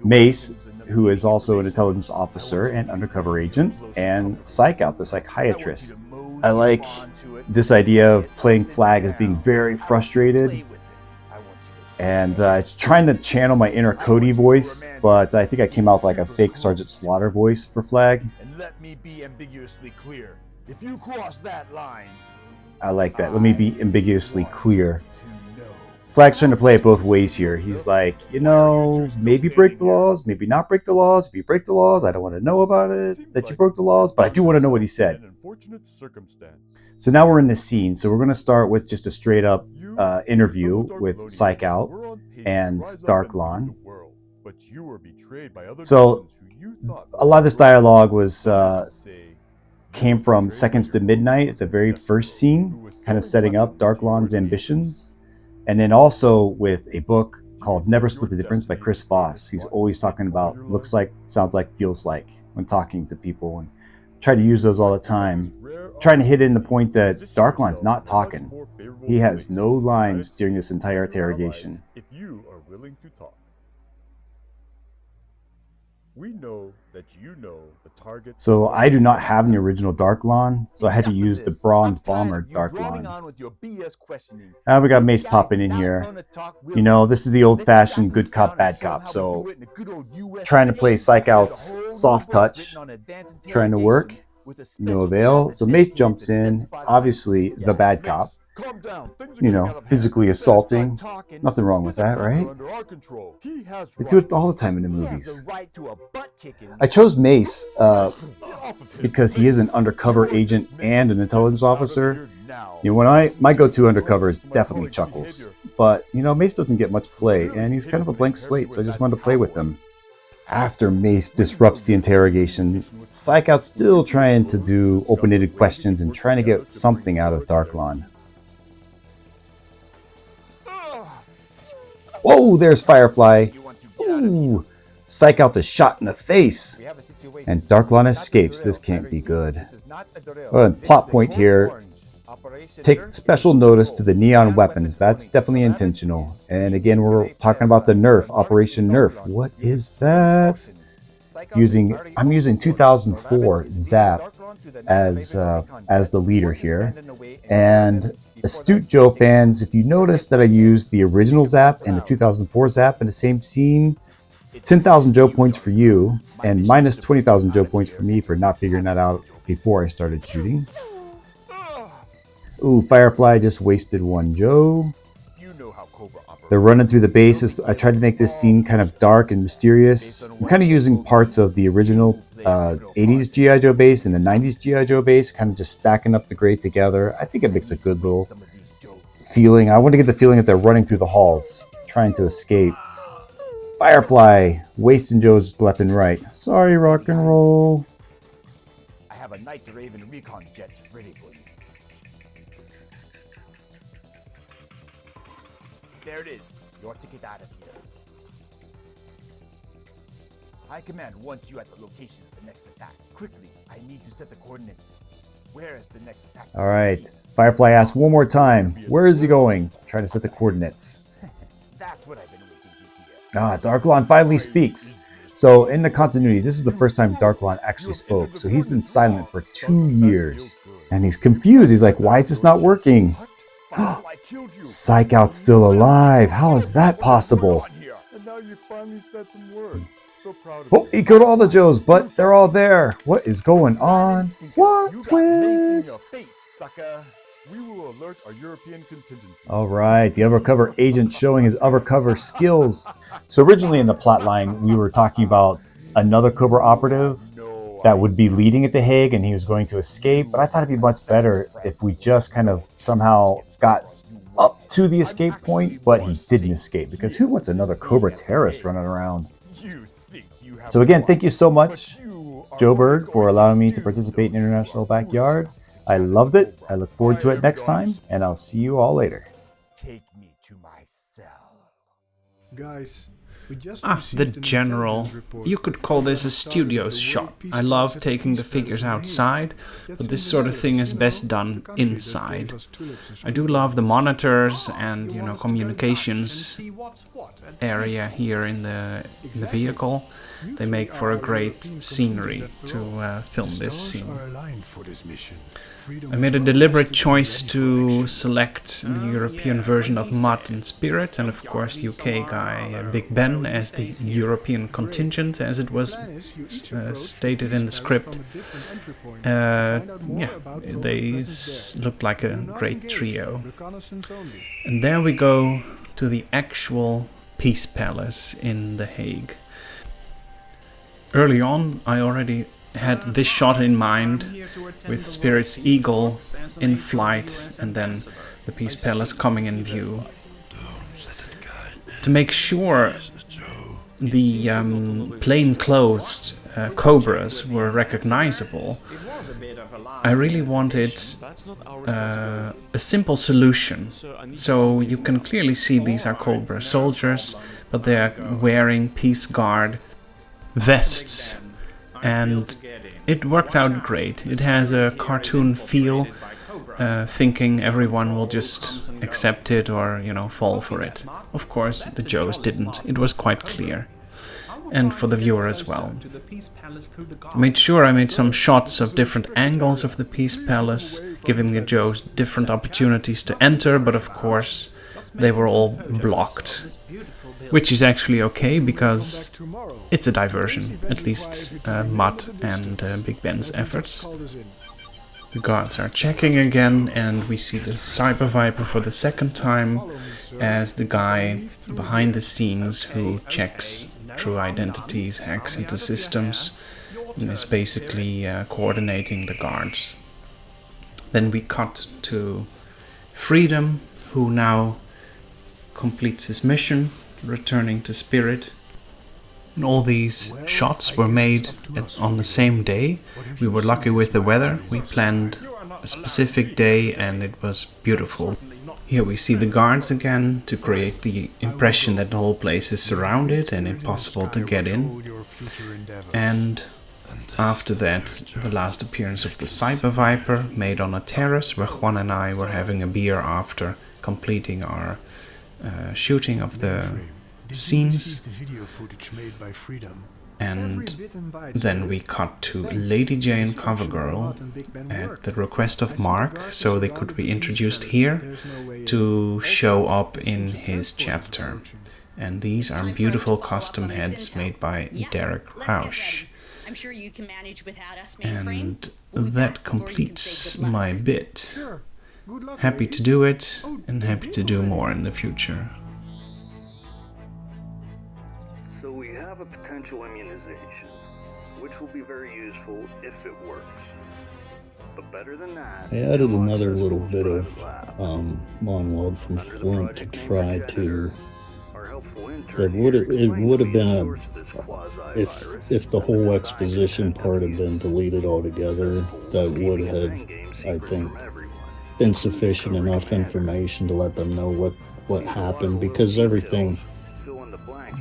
Mace, who is also an intelligence officer and undercover agent, and Psych Out, the psychiatrist. I like this idea of playing Flag as being very frustrated, and it's trying to channel my inner Cody voice, but I think I came out like a fake Sergeant Slaughter voice for Flag. And let me be ambiguously clear. If you cross that line, I like that. Let me be ambiguously clear. Flag's trying to play it both ways here. He's like, you know, maybe break the laws, maybe not break the laws. If you break the laws, I don't want to know about it, that you broke the laws, but I do want to know what he said. So now we're in this scene. So we're going to start with just a straight up interview with Psych Out and Darklawn. So a lot of this dialogue was came from Seconds to Midnight at the very first scene, kind of setting up Darklawn's ambitions. And then also with a book called Never Split the Difference by Chris Voss. He's always talking about looks like, sounds like, feels like when talking to people, and try to use those all the time. Trying to hit in the point that Darklawn's not talking. He has no lines during this entire interrogation. if you are willing to talk. We know that you know the target. So I do not have an original Darklawn, so I had to use the Bronze Bomber Darklawn. Now we got Mace popping in here. You know, this is the old-fashioned good cop, bad cop. So trying to play Psych Out's soft touch, trying to work, no avail. So Mace jumps in, obviously the bad cop. You know, physically assaulting. Nothing wrong with that, right? They do it all the time in the movies. I chose Mace because he is an undercover agent and an intelligence officer. You know, my go-to undercover is definitely Chuckles. But, you know, Mace doesn't get much play, and he's kind of a blank slate, so I just wanted to play with him. After Mace disrupts the interrogation, Psychout's still trying to do open-ended questions and trying to get something out of Darklon. Whoa, there's Firefly. Ooh, Psychout is shot in the face. And Darklon escapes. This can't be good. Plot point here. Take special notice to the neon weapons. That's definitely intentional. And again, we're talking about the nerf, Operation Nerf. What is that? I'm using 2004 Zap as the leader here. And Astute Joe fans, if you notice that I used the original Zap and the 2004 Zap in the same scene, 10,000 Joe points for you, and minus 20,000 Joe points for me for not figuring that out before I started shooting. Ooh, Firefly just wasted 1 Joe. They're running through the base. I tried to make this scene kind of dark and mysterious. I'm kind of using parts of the original 80s GI Joe base and the 90s GI Joe base, kind of just stacking up the gray together. I think it makes a good little feeling. I want to get the feeling that they're running through the halls, trying to escape. Firefly, wasting Joes left and right. Sorry, rock and roll. I have a Night Raven recon jet ready for you. There it is. Your ticket out of here. High Command wants you at the location of the next attack. Quickly, I need to set the coordinates. Where is the next attack? All right. Firefly asks one more time. Where is he going? Try to set the coordinates. That's what I've been waiting to hear. Darklon finally speaks. So in the continuity, this is the first time Darklon actually spoke. So he's been silent for 2 years. And he's confused. He's like, why is this not working? Psychout's still alive. How is that possible? And now you finally said some words. So proud of Oh, he killed all the Joes, but they're all there. What is going on? What twist? We will alert our European contingency. All right, the undercover agent showing his undercover skills. So originally in the plot line, we were talking about another Cobra operative that would be leading at The Hague, and he was going to escape. But I thought it'd be much better if we just kind of somehow got up to the escape point, but he didn't escape, because who wants another Cobra terrorist running around? So again, thank you so much, Joburg, for allowing me to participate in International Backyard. I loved it. I look forward to it next time, and I'll see you all later. Take me to my cell. Guys, the general. You could call this a studio shot. I love taking the figures outside, but this sort of thing is best done inside. I do love the monitors and, communications area here in the vehicle. They make for a great scenery to film this scene. I made a deliberate choice to select the European version of Mutt and Spirit, and of course UK guy Big Ben as the European contingent, as it was stated in the script. They looked like a great trio. And there we go to the actual Peace Palace in The Hague. Early on, I already had this shot in mind, with Spirit's eagle in flight and then the Peace Palace coming in view. To make sure the plain-clothes Cobras were recognizable, I really wanted a simple solution. So you can clearly see these are Cobra soldiers, but they are wearing Peace Guard vests, and it worked out great. It has a cartoon feel, thinking everyone will just accept it or, fall for it. Of course, the Joes didn't. It was quite clear. And for the viewer as well. I made sure I made some shots of different angles of the Peace Palace, giving the Joes different opportunities to enter, but of course they were all blocked. Which is actually okay, because it's a diversion, at least Mutt and Big Ben's efforts. The guards are checking again, and we see the Cyber Viper for the second time as the guy behind the scenes who checks true identities, hacks into systems, and is basically coordinating the guards. Then we cut to Freedom, who now completes his mission, returning to Spirit. And all these shots were made on the same day. We were lucky with the weather. We planned a specific day and it was beautiful. Here we see the guards again to create the impression that the whole place is surrounded and impossible to get in. And after that, the last appearance of the Cyber Viper made on a terrace where Juan and I were having a beer after completing our shooting of the scenes. And then we cut to Lady J and Covergirl at the request of Mark, so they could be introduced here to show up in his chapter. And these are beautiful custom heads made by Derek Rausch. I'm sure you can manage without us, And that completes my bit. Happy to do it, and happy to do more in the future. So we have a potential immunization, which will be very useful if it works. But better than that, I added another little bit of monologue from Flint to try to. It would have been a if the whole exposition part had been deleted altogether. That would have, I think, been sufficient enough information to let them know what happened, because everything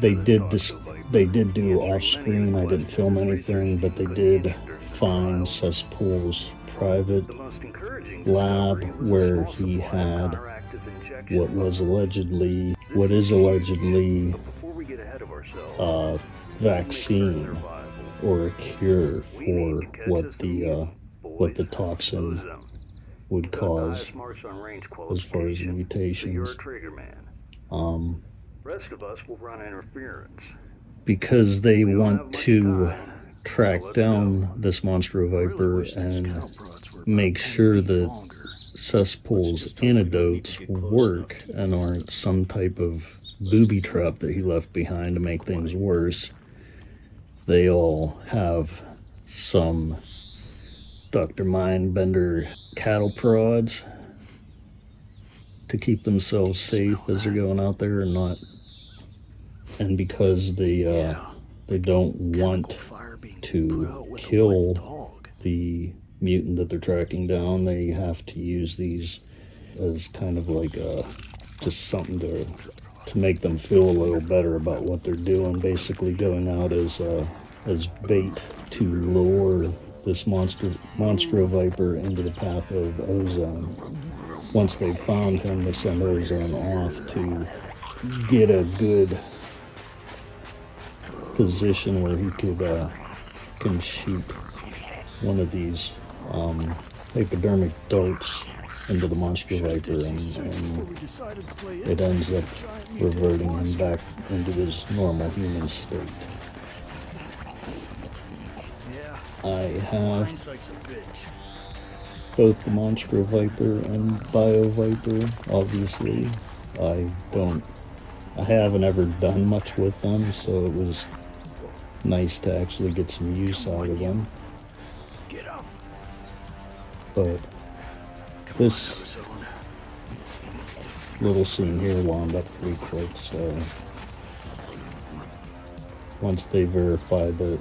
they did do off screen. I didn't film anything, but they did find Cesspool's private lab where he had what is allegedly a vaccine or a cure for what the toxin would cause as far as mutations. Rest of us will run interference. Because they want to track down this Monstro Viper and make sure that Cesspool's antidotes work and aren't some type of booby trap that he left behind to make things worse. They all have some Dr. Mindbender cattle prods to keep themselves safe as they're going out there and not. And because they don't want to kill the mutant that they're tracking down, they have to use these as kind of like just something to make them feel a little better about what they're doing. Basically, going out as bait to lure this Monstro Viper into the path of Ozone. Once they've found him, they send Ozone off to get a good position where he can shoot one of these hypodermic darts into the Monstro Viper, and it ends up reverting him back into his normal human state. I have both the Monstro Viper and Bio Viper, obviously. I haven't ever done much with them, so it was nice to actually get some use out of them. But this little scene here wound up pretty quick, so once they verify that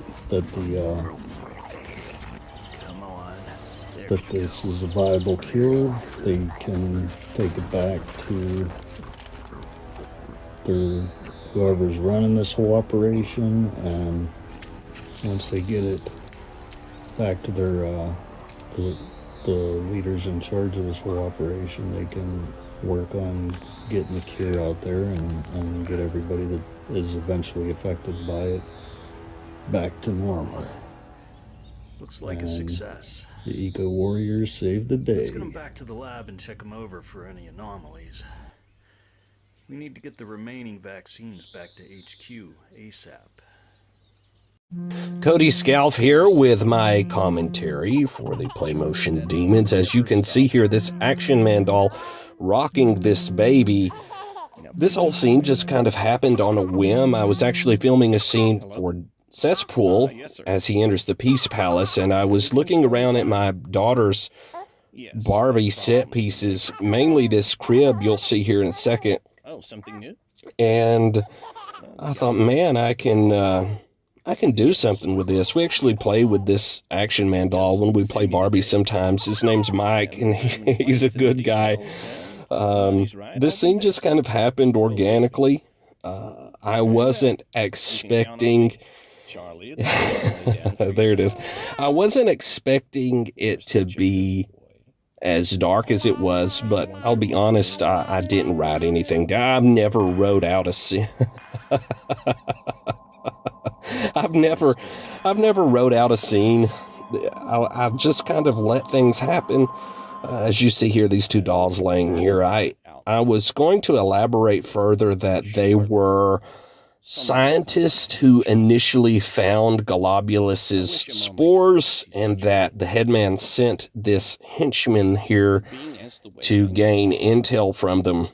this is a viable cure, they can take it back to whoever's running this whole operation, and once they get it back to their the leaders in charge of this whole operation, they can work on getting the cure out there and get everybody that is eventually affected by it back to normal. Looks like a success. The Eco Warriors saved the day. Let's get them back to the lab and check them over for any anomalies. We need to get the remaining vaccines back to HQ ASAP. Cody Scalf here with my commentary for the PlayMotion Demons. As you can see here, this Action Man doll rocking this baby. This whole scene just kind of happened on a whim. I was actually filming a scene for Cesspool as he enters the Peace Palace, and I was looking around at my daughter's Barbie set pieces, mainly this crib you'll see here in a second. Oh, something new? And I thought, man, I can do something with this. We actually play with this Action Man doll when we play Barbie sometimes. His name's Mike, and he's a good guy. This scene just kind of happened organically. I wasn't expecting... there it is. I wasn't expecting it to be as dark as it was, but I'll be honest, I didn't write anything down. I've never wrote out a scene. I've never wrote out a scene. I've just kind of let things happen. As you see here, these two dolls laying here, I was going to elaborate further that they were scientists who initially found Globulus's spores, and that the headman sent this henchman here to gain intel from them.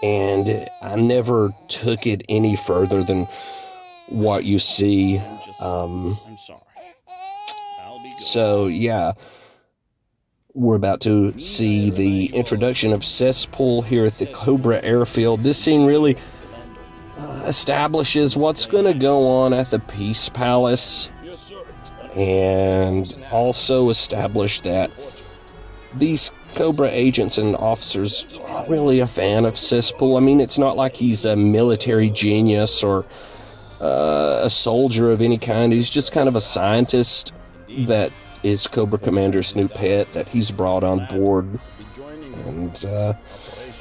And I never took it any further than what you see. So yeah, we're about to see the introduction of Cesspool here at the Cobra airfield. This scene really establishes what's going to go on at the Peace Palace, and also establish that these Cobra agents and officers aren't really a fan of Cesspool. I mean, it's not like he's a military genius or a soldier of any kind. He's just kind of a scientist that is Cobra Commander's new pet that he's brought on board. And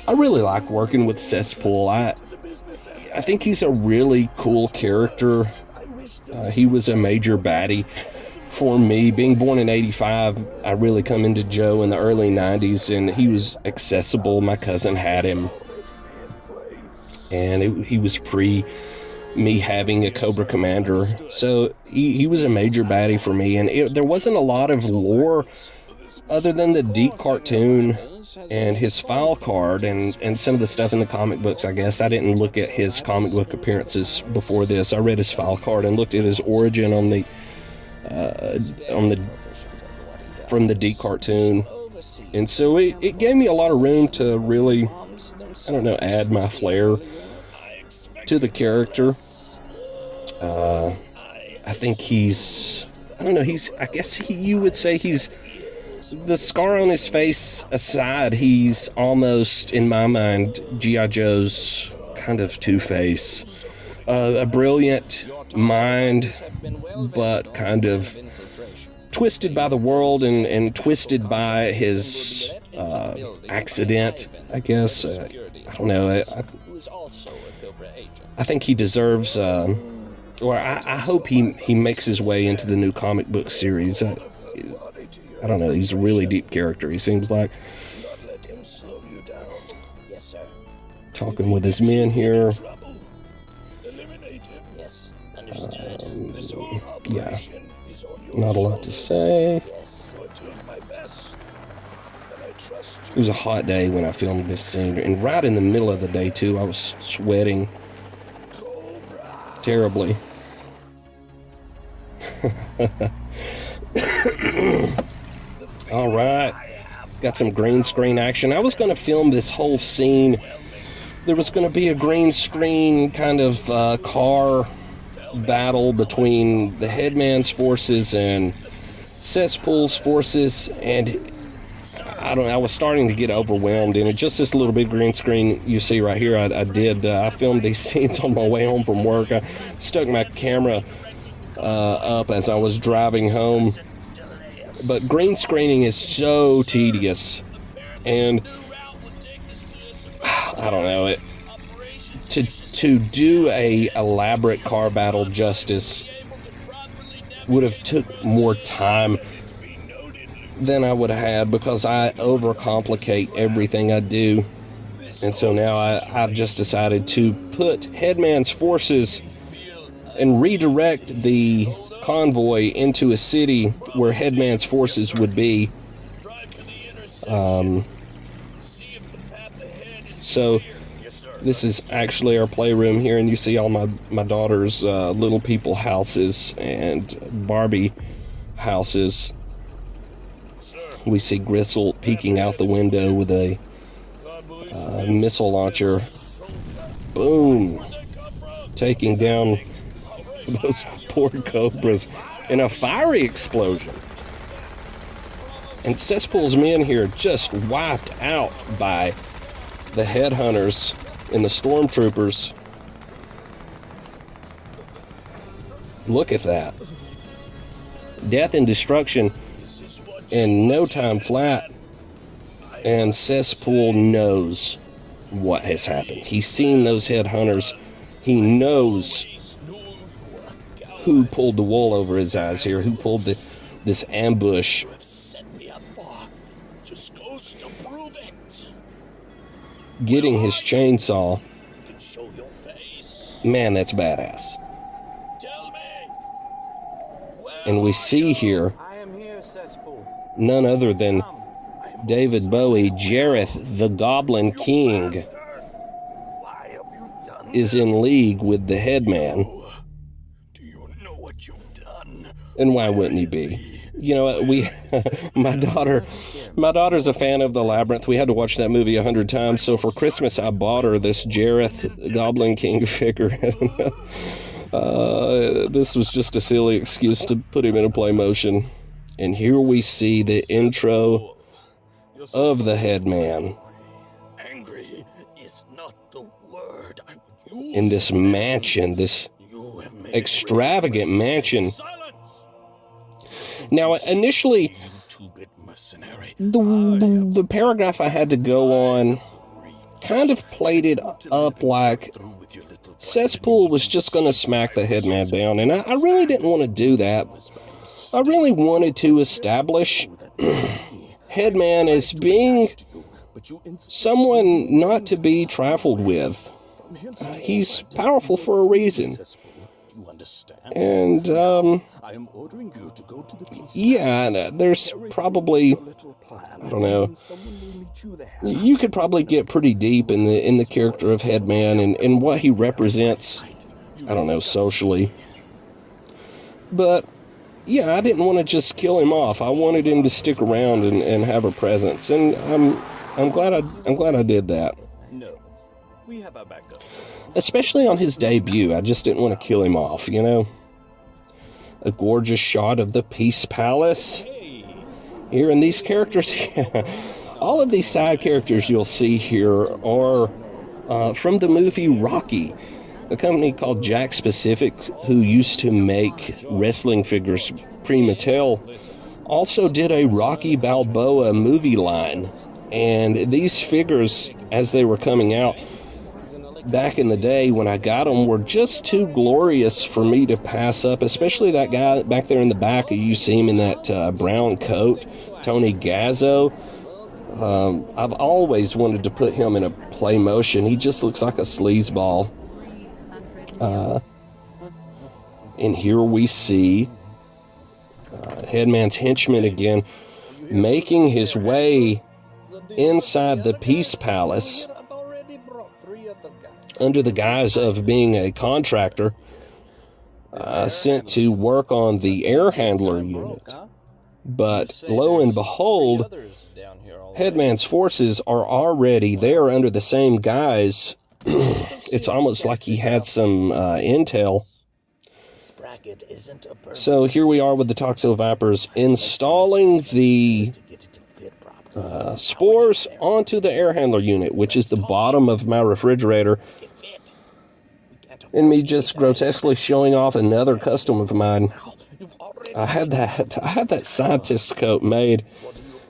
I really like working with Cesspool. I think he's a really cool character. He was a major baddie for me. Being born in 85, I really come into Joe in the early 90s, and he was accessible. My cousin had him, and he was pre me having a Cobra Commander. So he was a major baddie for me, and there wasn't a lot of lore other than the Deep cartoon and his file card and some of the stuff in the comic books. I guess I didn't look at his comic book appearances before this. I read his file card and looked at his origin on the from the Deep cartoon, and so it gave me a lot of room to really, I don't know, add my flair to the character. I think he's, I don't know, I guess you would say he's, the scar on his face aside, he's almost, in my mind, G.I. Joe's kind of Two-Face. A brilliant mind, but kind of twisted by the world and twisted by his accident, I guess. I don't know. I think he deserves, or I hope he makes his way into the new comic book series. I don't know, he's a really deep character, he seems like. Talking with his men here. Yeah, not a lot to say. It was a hot day when I filmed this scene, and right in the middle of the day too. I was sweating terribly. All right, got some green screen action. I was going to film this whole scene. There was going to be a green screen kind of car battle between the Headman's forces and Cesspool's forces, and I was starting to get overwhelmed, and just this little bit green screen you see right here, I filmed these scenes on my way home from work. I stuck my camera up as I was driving home, but green screening is so tedious, and I don't know, to do a elaborate car battle justice would have took more time than I would have had, because I overcomplicate everything I do. And so now I've just decided to put Headman's forces and redirect the convoy into a city where Headman's forces would be. So this is actually our playroom here, and you see all my daughter's little people houses and Barbie houses. We see Gristle peeking out the window with a missile launcher. Boom! taking down those poor Cobras in a fiery explosion. And Cesspool's men here just wiped out by the headhunters and the stormtroopers. Look at that. Death and destruction in no time flat. And Cesspool knows what has happened. He's seen those headhunters. He knows who pulled the wool over his eyes here, who pulled this ambush. Getting his chainsaw. Man, that's badass. And we see here none other than David Bowie, Jareth, the Goblin King, is in league with the headman. And why wouldn't he be? You know, my daughter's a fan of The Labyrinth. We had to watch that movie 100 times. So for Christmas, I bought her this Jareth Goblin King figure. This was just a silly excuse to put him in a play motion. And here we see the intro of the headman. Angry is not the word I would use. In this mansion, this extravagant mansion. Now, initially, the paragraph I had to go on kind of played it up like Cesspool was just going to smack the headman down, and I really didn't want to do that. I really wanted to establish Headman as being someone not to be trifled with. He's powerful for a reason. And, yeah, there's probably, I don't know, you could probably get pretty deep in the character of Headman and what he represents, I don't know, socially. But, yeah, I didn't want to just kill him off. I wanted him to stick around and have a presence, and I'm glad I did that. No, we have our backup. Especially on his debut, I just didn't want to kill him off, you know? A gorgeous shot of the Peace Palace. Here, and these characters, all of these side characters you'll see here are from the movie Rocky. A company called Jack Specific, who used to make wrestling figures pre-Mattel, also did a Rocky Balboa movie line. And these figures, as they were coming out, back in the day when I got them, were just too glorious for me to pass up, especially that guy back there in the back. You see him in that brown coat, Tony Gazzo. I've always wanted to put him in a play motion. He just looks like a sleazeball. And here we see Headman's henchman again, making his way inside the Peace Palace under the guise of being a contractor sent to work on the air handler unit. But lo and behold, Headman's forces are already there under the same guise. It's almost like he had some intel. So here we are with the Toxo Vipers installing the spores onto the air handler unit, which is the bottom of my refrigerator. And me just grotesquely showing off another custom of mine. I had that scientist's coat made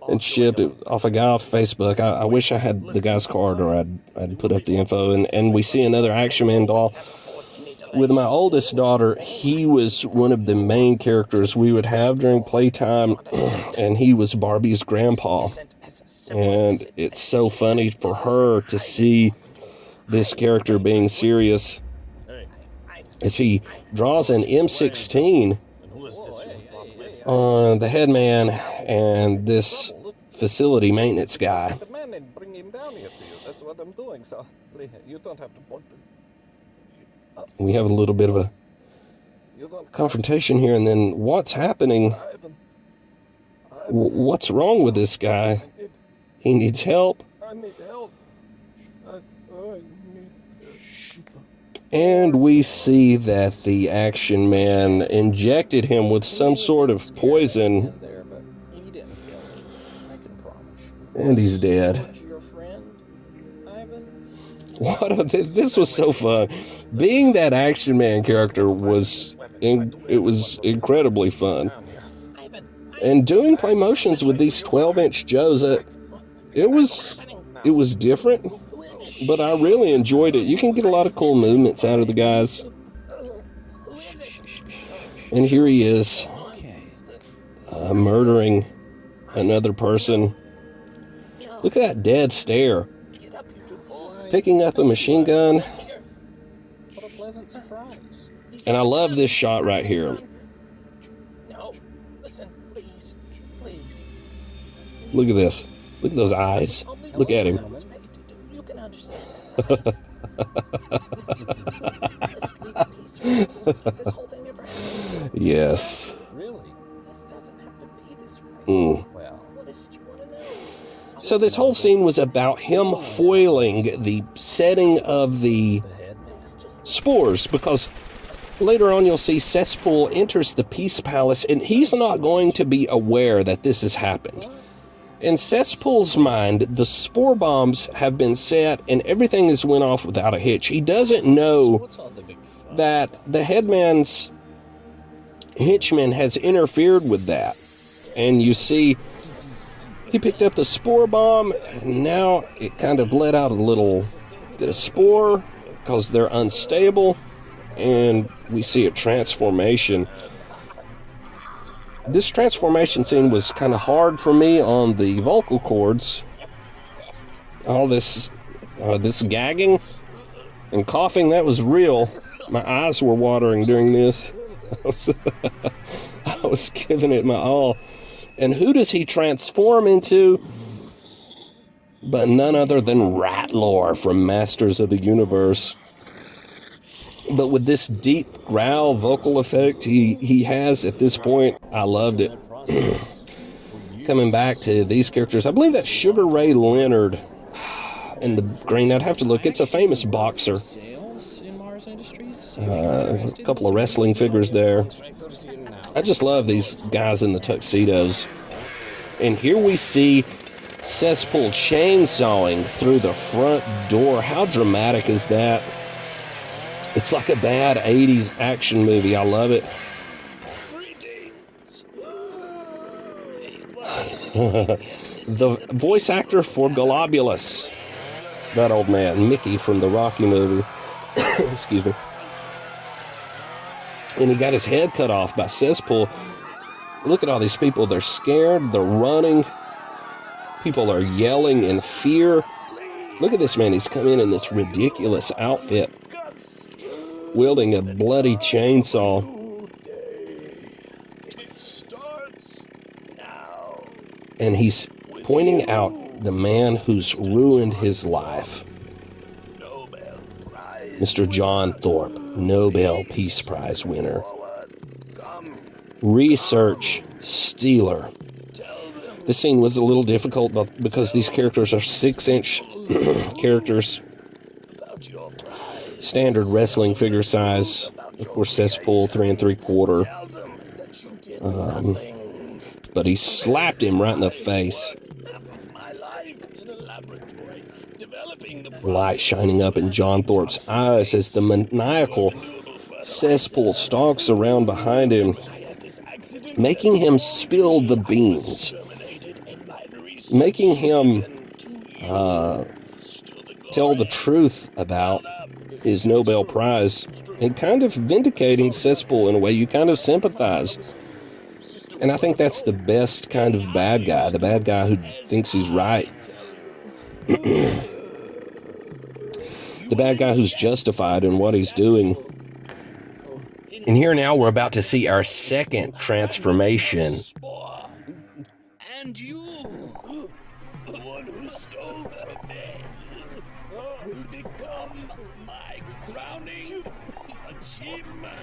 and shipped it off a guy off Facebook. I wish I had the guy's card, or I'd put up the info. And we see another Action Man doll. With my oldest daughter, he was one of the main characters we would have during playtime, and he was Barbie's grandpa. And it's so funny for her to see this character being serious as he draws an M16 on the Headman and this facility maintenance guy. The man didn't bring him down here to you. That's what I'm doing, so you don't have to point him. We have a little bit of a confrontation here, and then what's happening? What's wrong with this guy? He needs help. I need help. And we see that the action man injected him with some sort of poison. And he's dead. This was so fun. Being that action man character was incredibly fun. And doing play motions with these 12-inch Joes, it was different, but I really enjoyed it. You can get a lot of cool movements out of the guys. And here he is, murdering another person. Look at that dead stare. Picking up a machine gun. And I love this shot right here. Look at this. Look at those eyes. Look at him. Yes. So this whole scene was about him foiling the setting of the spores, because later on you'll see Cesspool enters the Peace Palace and he's not going to be aware that this has happened. In Cesspool's mind, the spore bombs have been set and everything has went off without a hitch. He doesn't know that the headman's henchman has interfered with that. And you see, he picked up the spore bomb, and now it kind of let out a little bit of spore because they're unstable, and we see a transformation. This transformation scene was kind of hard for me on the vocal cords. All this gagging and coughing, that was real. My eyes were watering during this. I was giving it my all. And who does he transform into? But none other than Ratlor from Masters of the Universe. But with this deep growl vocal effect he has at this point, I loved it. Coming back to these characters, I believe that's Sugar Ray Leonard in the green. I'd have to look. It's a famous boxer. A couple of wrestling figures there. I just love these guys in the tuxedos. And here we see Cesspool chainsawing through the front door. How dramatic is that? It's like a bad 80s action movie. I love it. The voice actor for Globulus. That old man, Mickey from the Rocky movie. Excuse me. And he got his head cut off by Cesspool. Look at all these people. They're scared. They're running. People are yelling in fear. Look at this man. He's come in this ridiculous outfit, wielding a bloody chainsaw. And he's pointing out the man who's ruined his life. Mr. John Thorpe, Nobel Peace Prize winner. Research stealer. This scene was a little difficult because these characters are 6-inch characters. Standard wrestling figure size. Of course, Cesspool 3 3/4. But he slapped him right in the face. Light shining up in John Thorpe's eyes as the maniacal Cesspool stalks around behind him, making him spill the beans, making him tell the truth about his Nobel Prize, and kind of vindicating Cesspool in a way you kind of sympathize. And I think that's the best kind of bad guy, the bad guy who thinks he's right. The bad guy who's justified in what he's doing. And here now we're about to see our second transformation. And you, the one who stole that bed, will become my crowning achievement.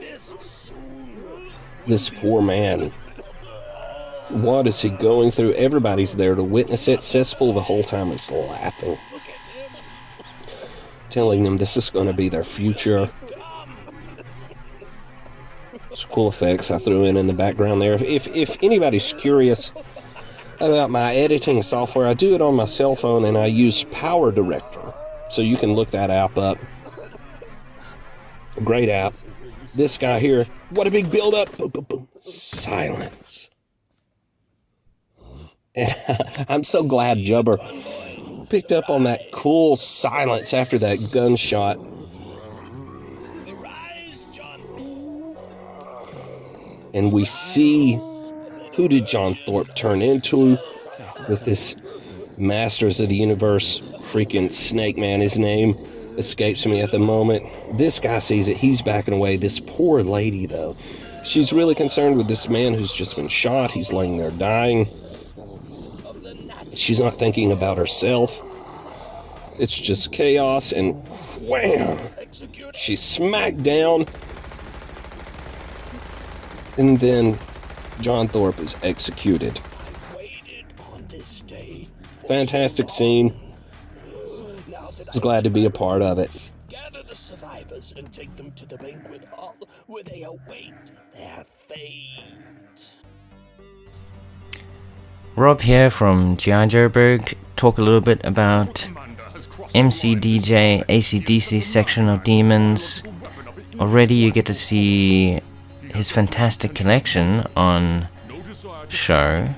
This soon. This poor man. What is he going through? Everybody's there to witness it. Cesspool the whole time is laughing. telling them this is going to be their future. Some cool effects I threw in the background there. If anybody's curious about my editing software, I do it on my cell phone and I use Power Director. So you can look that app up. Great app. This guy here, what a big build-up. Boom, boom, boom. Silence. And I'm so glad Jubber picked up on that cool silence after that gunshot. And we see, who did John Thorpe turn into with this Masters of the Universe freaking Snake Man? His name escapes me at the moment. This guy sees it. He's backing away. This poor lady, though, she's really concerned with this man who's just been shot. He's laying there dying. She's not thinking about herself. It's just chaos, and wham! She's smacked down. And then John Thorpe is executed. Fantastic scene. I was glad to be a part of it. Gather the survivors and take them to the banquet hall where they await their fate. Rob here from GI Joburg. Talk a little bit about MCDJ AC/DC section of Demons. Already you get to see his fantastic collection on show.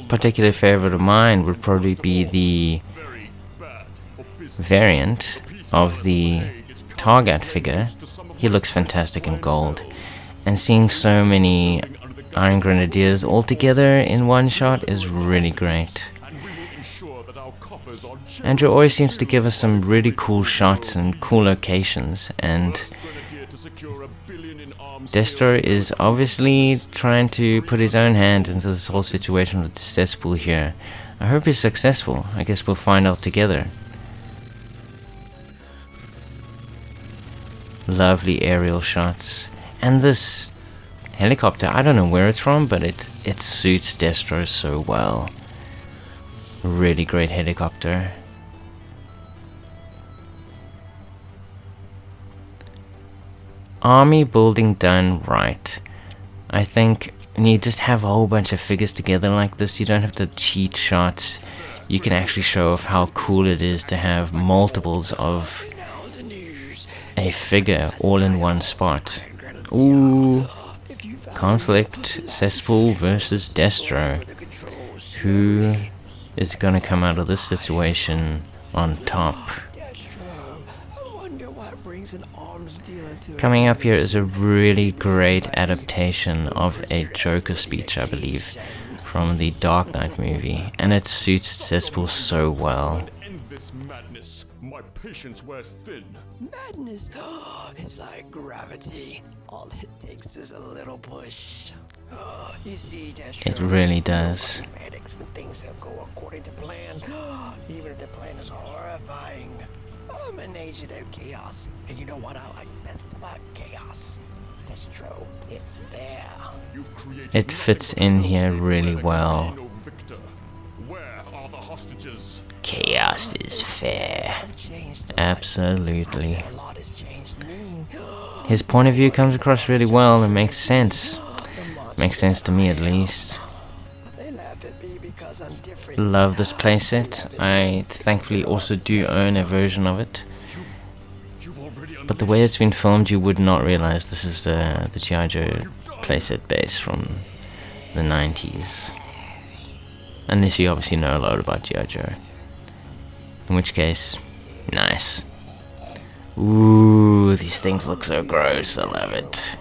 Particular favorite of mine would probably be the variant of the Target figure. He looks fantastic in gold. And seeing so many Iron Grenadiers all together in one shot is really great. Andrew always seems to give us some really cool shots and cool locations, and Destro is obviously trying to put his own hand into this whole situation with the Cesspool here. I hope he's successful. I guess we'll find out together. Lovely aerial shots. And this helicopter, I don't know where it's from, but it suits Destro so well. Really great helicopter. Army building done right. I think when you just have a whole bunch of figures together like this, you don't have to cheat shots. You can actually show off how cool it is to have multiples of a figure all in one spot. Ooh, conflict, Cesspool versus Destro. Who is gonna come out of this situation on top? Coming up here is a really great adaptation of a Joker speech, I believe, from the Dark Knight movie, and it suits Cesspool so well. My patience wears thin. Madness is like gravity. All it takes is a little push. You see, Destro, It really does. when things don't go according to plan, even if the plan is horrifying. I'm an agent of chaos, and you know what I like best about chaos? Destro, it's fair. It fits in here really well. Where are the hostages? Chaos is fair. Absolutely. His point of view comes across really well and makes sense. Makes sense to me at least. Love this playset. I thankfully also do own a version of it. But the way it's been filmed, you would not realize this is the GI Joe playset base from the 90s. Unless you obviously know a lot about GI Joe. In which case, nice. Ooh, these things look so gross. I love it.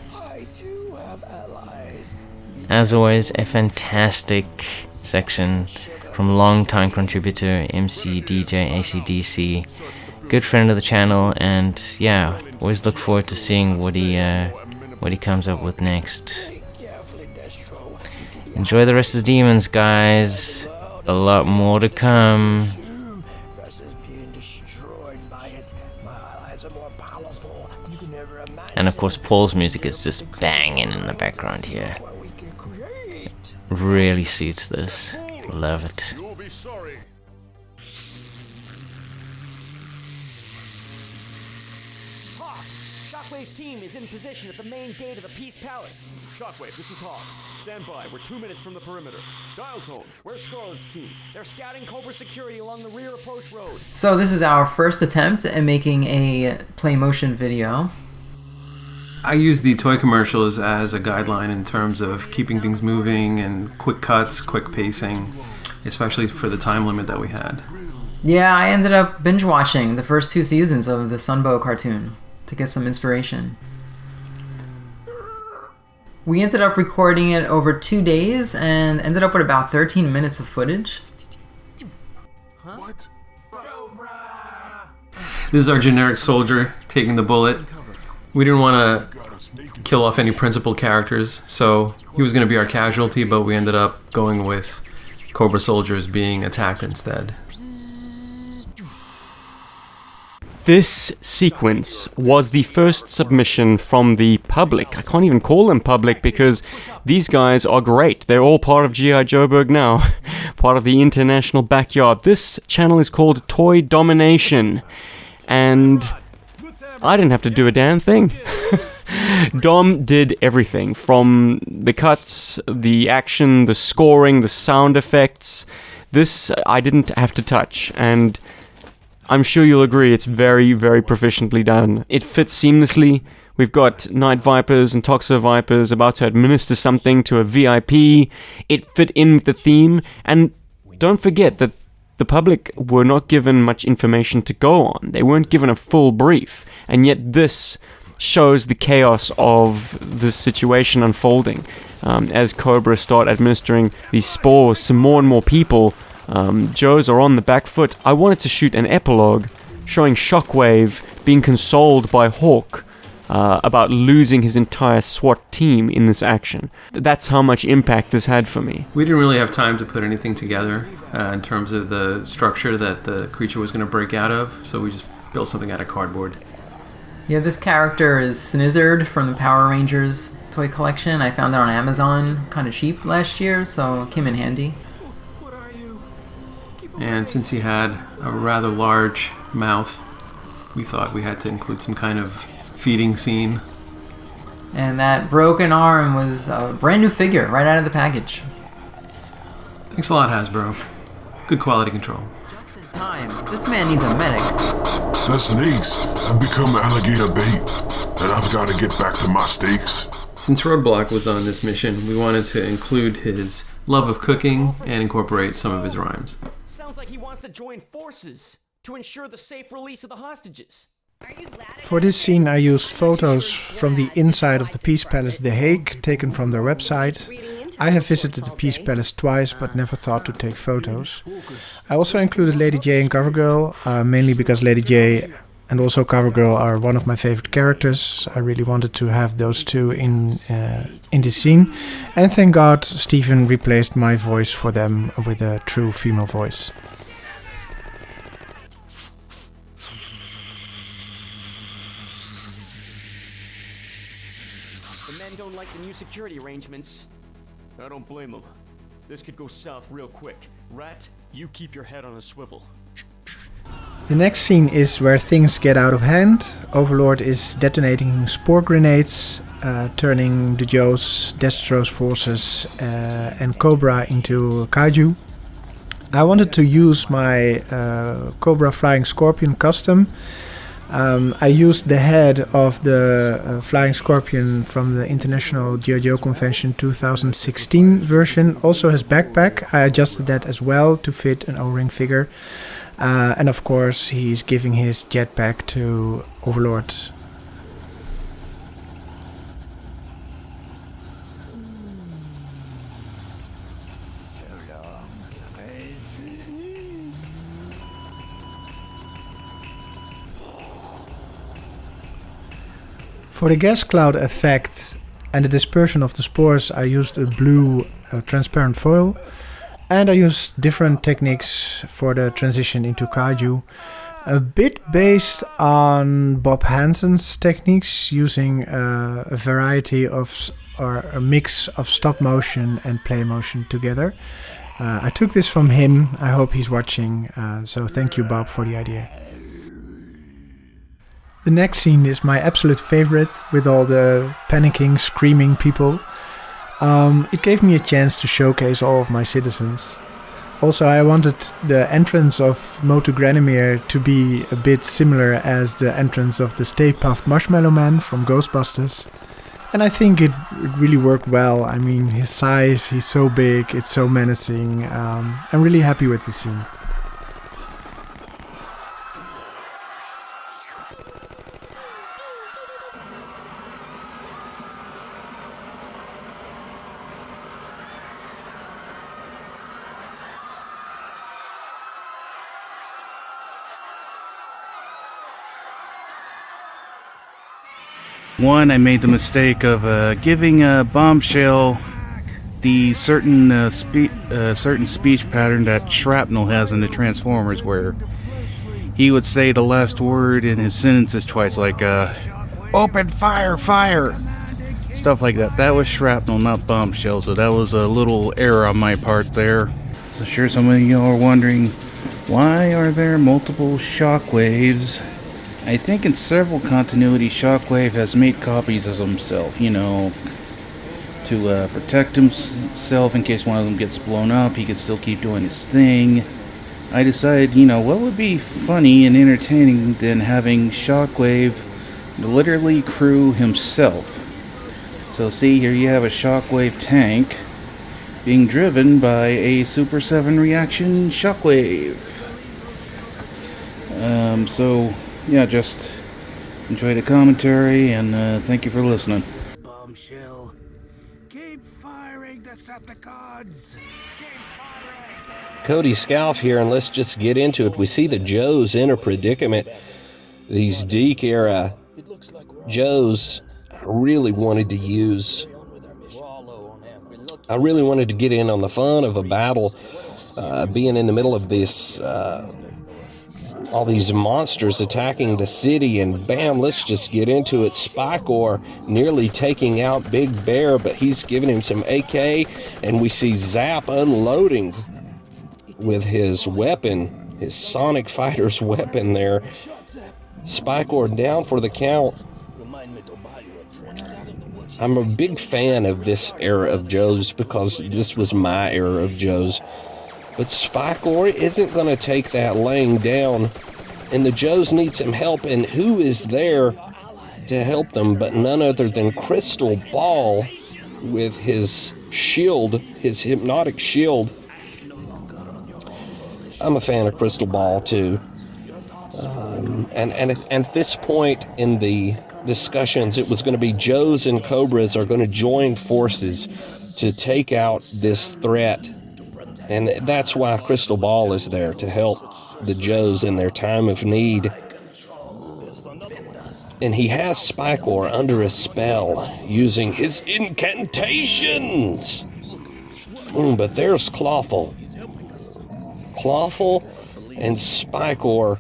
As always, a fantastic section from long-time contributor MCDJ AC/DC, good friend of the channel, and yeah, always look forward to seeing what he comes up with next. Enjoy the rest of the Demons, guys. A lot more to come. And of course, Paul's music is just banging in the background here. Really suits this. Love it. Shockwave's team is in position at the main gate of the Peace Palace. Shockwave, this is Hawk. Stand by. We're 2 minutes from the perimeter. Dial tone, where's Scarlet's team? They're scouting Cobra security along the rear approach road. So this is our first attempt at making a play motion video. I use the toy commercials as a guideline in terms of keeping things moving and quick cuts, quick pacing, especially for the time limit that we had. Yeah, I ended up binge watching the first 2 seasons of the Sunbow cartoon to get some inspiration. We ended up recording it over 2 days and ended up with about 13 minutes of footage. What? This is our generic soldier taking the bullet. We didn't want to kill off any principal characters, so he was going to be our casualty, but we ended up going with Cobra soldiers being attacked instead. This sequence was the first submission from the public. I can't even call them public because these guys are great. They're all part of GI Joburg now, part of the international backyard. This channel is called Toy Domination, and I didn't have to do a damn thing. Dom did everything, from the cuts, the action, the scoring, the sound effects. This I didn't have to touch, and I'm sure you'll agree it's very, very proficiently done. It fits seamlessly. We've got Night Vipers and Toxo Vipers about to administer something to a VIP. It fit in with the theme, and don't forget that the public were not given much information to go on. They weren't given a full brief, and yet this shows the chaos of the situation unfolding. As Cobra start administering these spores to more and more people, Joes are on the back foot. I wanted to shoot an epilogue showing Shockwave being consoled by Hawk about losing his entire SWAT team in this action. That's how much impact this had for me. We didn't really have time to put anything together in terms of the structure that the creature was going to break out of, so we just built something out of cardboard. Yeah, this character is Snizzard from the Power Rangers toy collection. I found it on Amazon kind of cheap last year, so it came in handy. And since he had a rather large mouth, we thought we had to include some kind of feeding scene. And that broken arm was a brand new figure right out of the package. Thanks a lot, Hasbro. Good quality control. Just in time. This man needs a medic. The snakes have become alligator bait, and I've got to get back to my steaks. Since Roadblock was on this mission, we wanted to include his love of cooking and incorporate some of his rhymes. Sounds like he wants to join forces to ensure the safe release of the hostages. For this scene I used photos from the inside of the Peace Palace The Hague, taken from their website. I have visited the Peace Palace twice, but never thought to take photos. I also included Lady J and Covergirl, mainly because Lady J and also Covergirl are one of my favorite characters. I really wanted to have those two in this scene. And thank God Stephen replaced my voice for them with a true female voice. The men don't like the new security arrangements. I don't blame them. This could go south real quick. Rat, you keep your head on a swivel. The next scene is where things get out of hand. Overlord is detonating spore grenades, turning the Joes, Destro's forces and Cobra into kaiju. I wanted to use my Cobra Flying Scorpion custom. I used the head of the Flying Scorpion from the International GI Joe Convention 2016 version. Also has backpack. I adjusted that as well to fit an O-ring figure. And of course he's giving his jetpack to Overlord. For the gas cloud effect and the dispersion of the spores, I used a blue transparent foil. And I used different techniques for the transition into kaiju. A bit based on Bob Hansen's techniques, using a variety of, or a mix of stop motion and play motion together. I took this from him. I hope he's watching. So thank you, Bob, for the idea. The next scene is my absolute favorite, with all the panicking, screaming people. It gave me a chance to showcase all of my citizens. Also, I wanted the entrance of Motu Granimir to be a bit similar as the entrance of the Stay Puft Marshmallow Man from Ghostbusters. And I think it really worked well. I mean, his size, he's so big, it's so menacing. I'm really happy with the scene. One, I made the mistake of giving Bombshell the certain speech pattern that Shrapnel has in the Transformers, where he would say the last word in his sentences twice, like "Open fire, fire," stuff like that. That was Shrapnel, not Bombshell, so that was a little error on my part there. I'm sure some of you are wondering, why are there multiple shockwaves? I think in several continuities, Shockwave has made copies of himself, you know, to protect himself in case one of them gets blown up. He can still keep doing his thing. I decided, you know, what would be funny and entertaining than having Shockwave literally crew himself. So see, here you have a Shockwave tank being driven by a Super 7 reaction Shockwave. So yeah, just enjoy the commentary, and thank you for listening. Bombshell. Keep firing, Decepticons! Cody Scalf here, and let's just get into it. We see the Joes in a predicament. These Deke era Joes I really wanted to get in on the fun of a battle, being in the middle of this, all these monsters attacking the city, and bam, let's just get into it. Spikor nearly taking out Big Bear, but he's giving him some AK, and we see Zap unloading with his weapon, his Sonic Fighter's weapon there. Spikor down for the count. I'm a big fan of this era of Joes because this was my era of Joes. But Spikor isn't going to take that laying down, and the Joes need some help, and who is there to help them but none other than Crystal Ball with his shield, his hypnotic shield. I'm a fan of Crystal Ball too. And at this point in the discussions, it was going to be Joes and Cobras are going to join forces to take out this threat. And that's why Crystal Ball is there, to help the Joes in their time of need. And he has Spikor under a spell using his incantations. But there's Clawful. Clawful and Spikor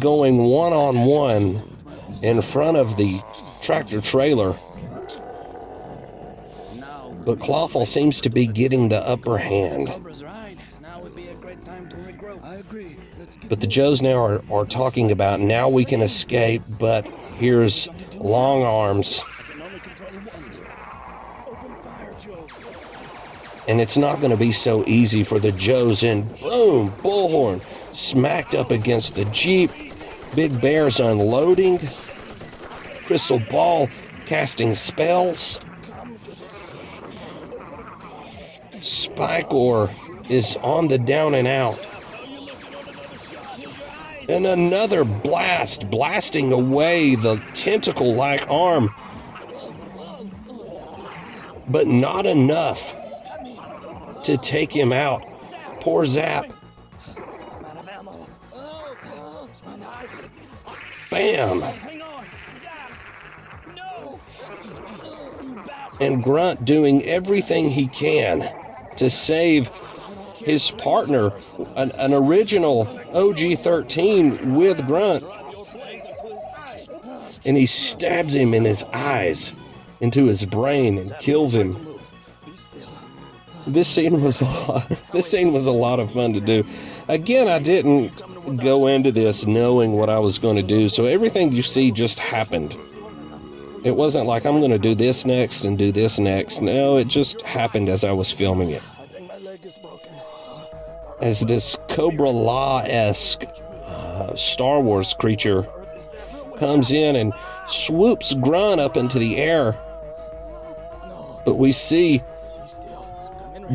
going one-on-one in front of the tractor trailer. But Clawful seems to be getting the upper hand. But the Joes now are talking about, now we can escape, but here's Long Arms. And it's not going to be so easy for the Joes, and boom, Bullhorn smacked up against the Jeep. Big Bear's unloading. Crystal Ball casting spells. Spikor is on the down and out. And another blast, blasting away the tentacle-like arm. But not enough to take him out. Poor Zap. Bam! And Grunt doing everything he can to save his partner, an original OG-13 with Grunt. And he stabs him in his eyes, into his brain, and kills him. This scene was a lot of fun to do. Again, I didn't go into this knowing what I was going to do, so everything you see just happened. It wasn't like I'm going to do this next and do this next. No, it just happened as I was filming it. As this Cobra Law-esque Star Wars creature comes in and swoops Grunt up into the air. But we see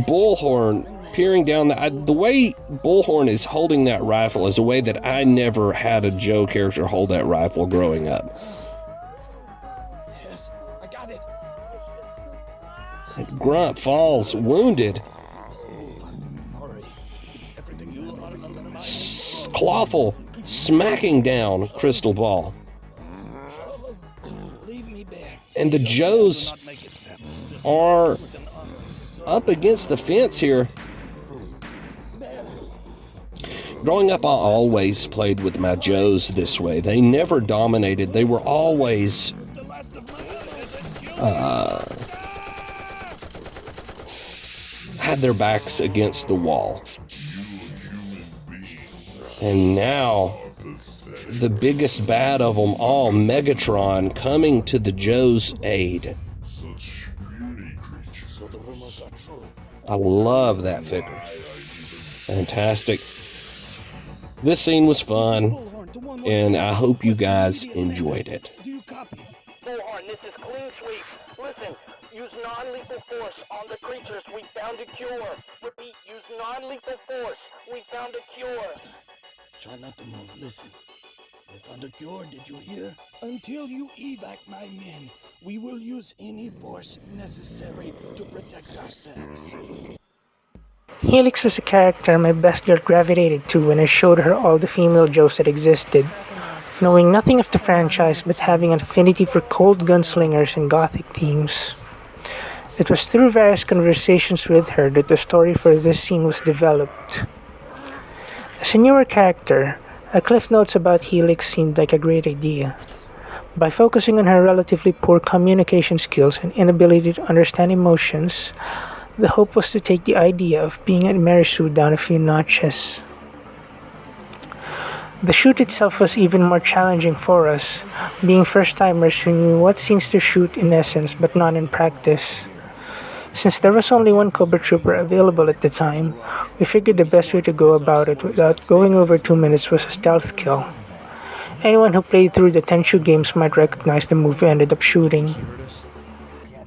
Bullhorn peering down. The way Bullhorn is holding that rifle is a way that I never had a Joe character hold that rifle growing up. Yes, I got it. And Grunt falls wounded. Clawful smacking down Crystal Ball. And the Joes are up against the fence here. Growing up, I always played with my Joes this way. They never dominated. They were always had their backs against the wall. And now, the biggest bad of them all, Megatron, coming to the Joe's aid. I love that figure. Fantastic. This scene was fun, and I hope you guys enjoyed it. Bullhorn, this is clean sweep. Listen, use non-lethal force on the creatures. We found a cure. Repeat, use non-lethal force. We found a cure. Try not to move. Listen. We found a cure, did you hear? Until you evac my men, we will use any force necessary to protect ourselves. Helix was a character my best girl gravitated to when I showed her all the female Joes that existed. Knowing nothing of the franchise but having an affinity for cold gunslingers and gothic themes. It was through various conversations with her that the story for this scene was developed. As a newer character, a Cliff Notes about Helix seemed like a great idea. By focusing on her relatively poor communication skills and inability to understand emotions, the hope was to take the idea of being a Marisu down a few notches. The shoot itself was even more challenging for us, being first-timers who knew what scenes to shoot in essence but not in practice. Since there was only one Cobra Trooper available at the time, we figured the best way to go about it without going over 2 minutes was a stealth kill. Anyone who played through the Tenchu games might recognize the move we ended up shooting.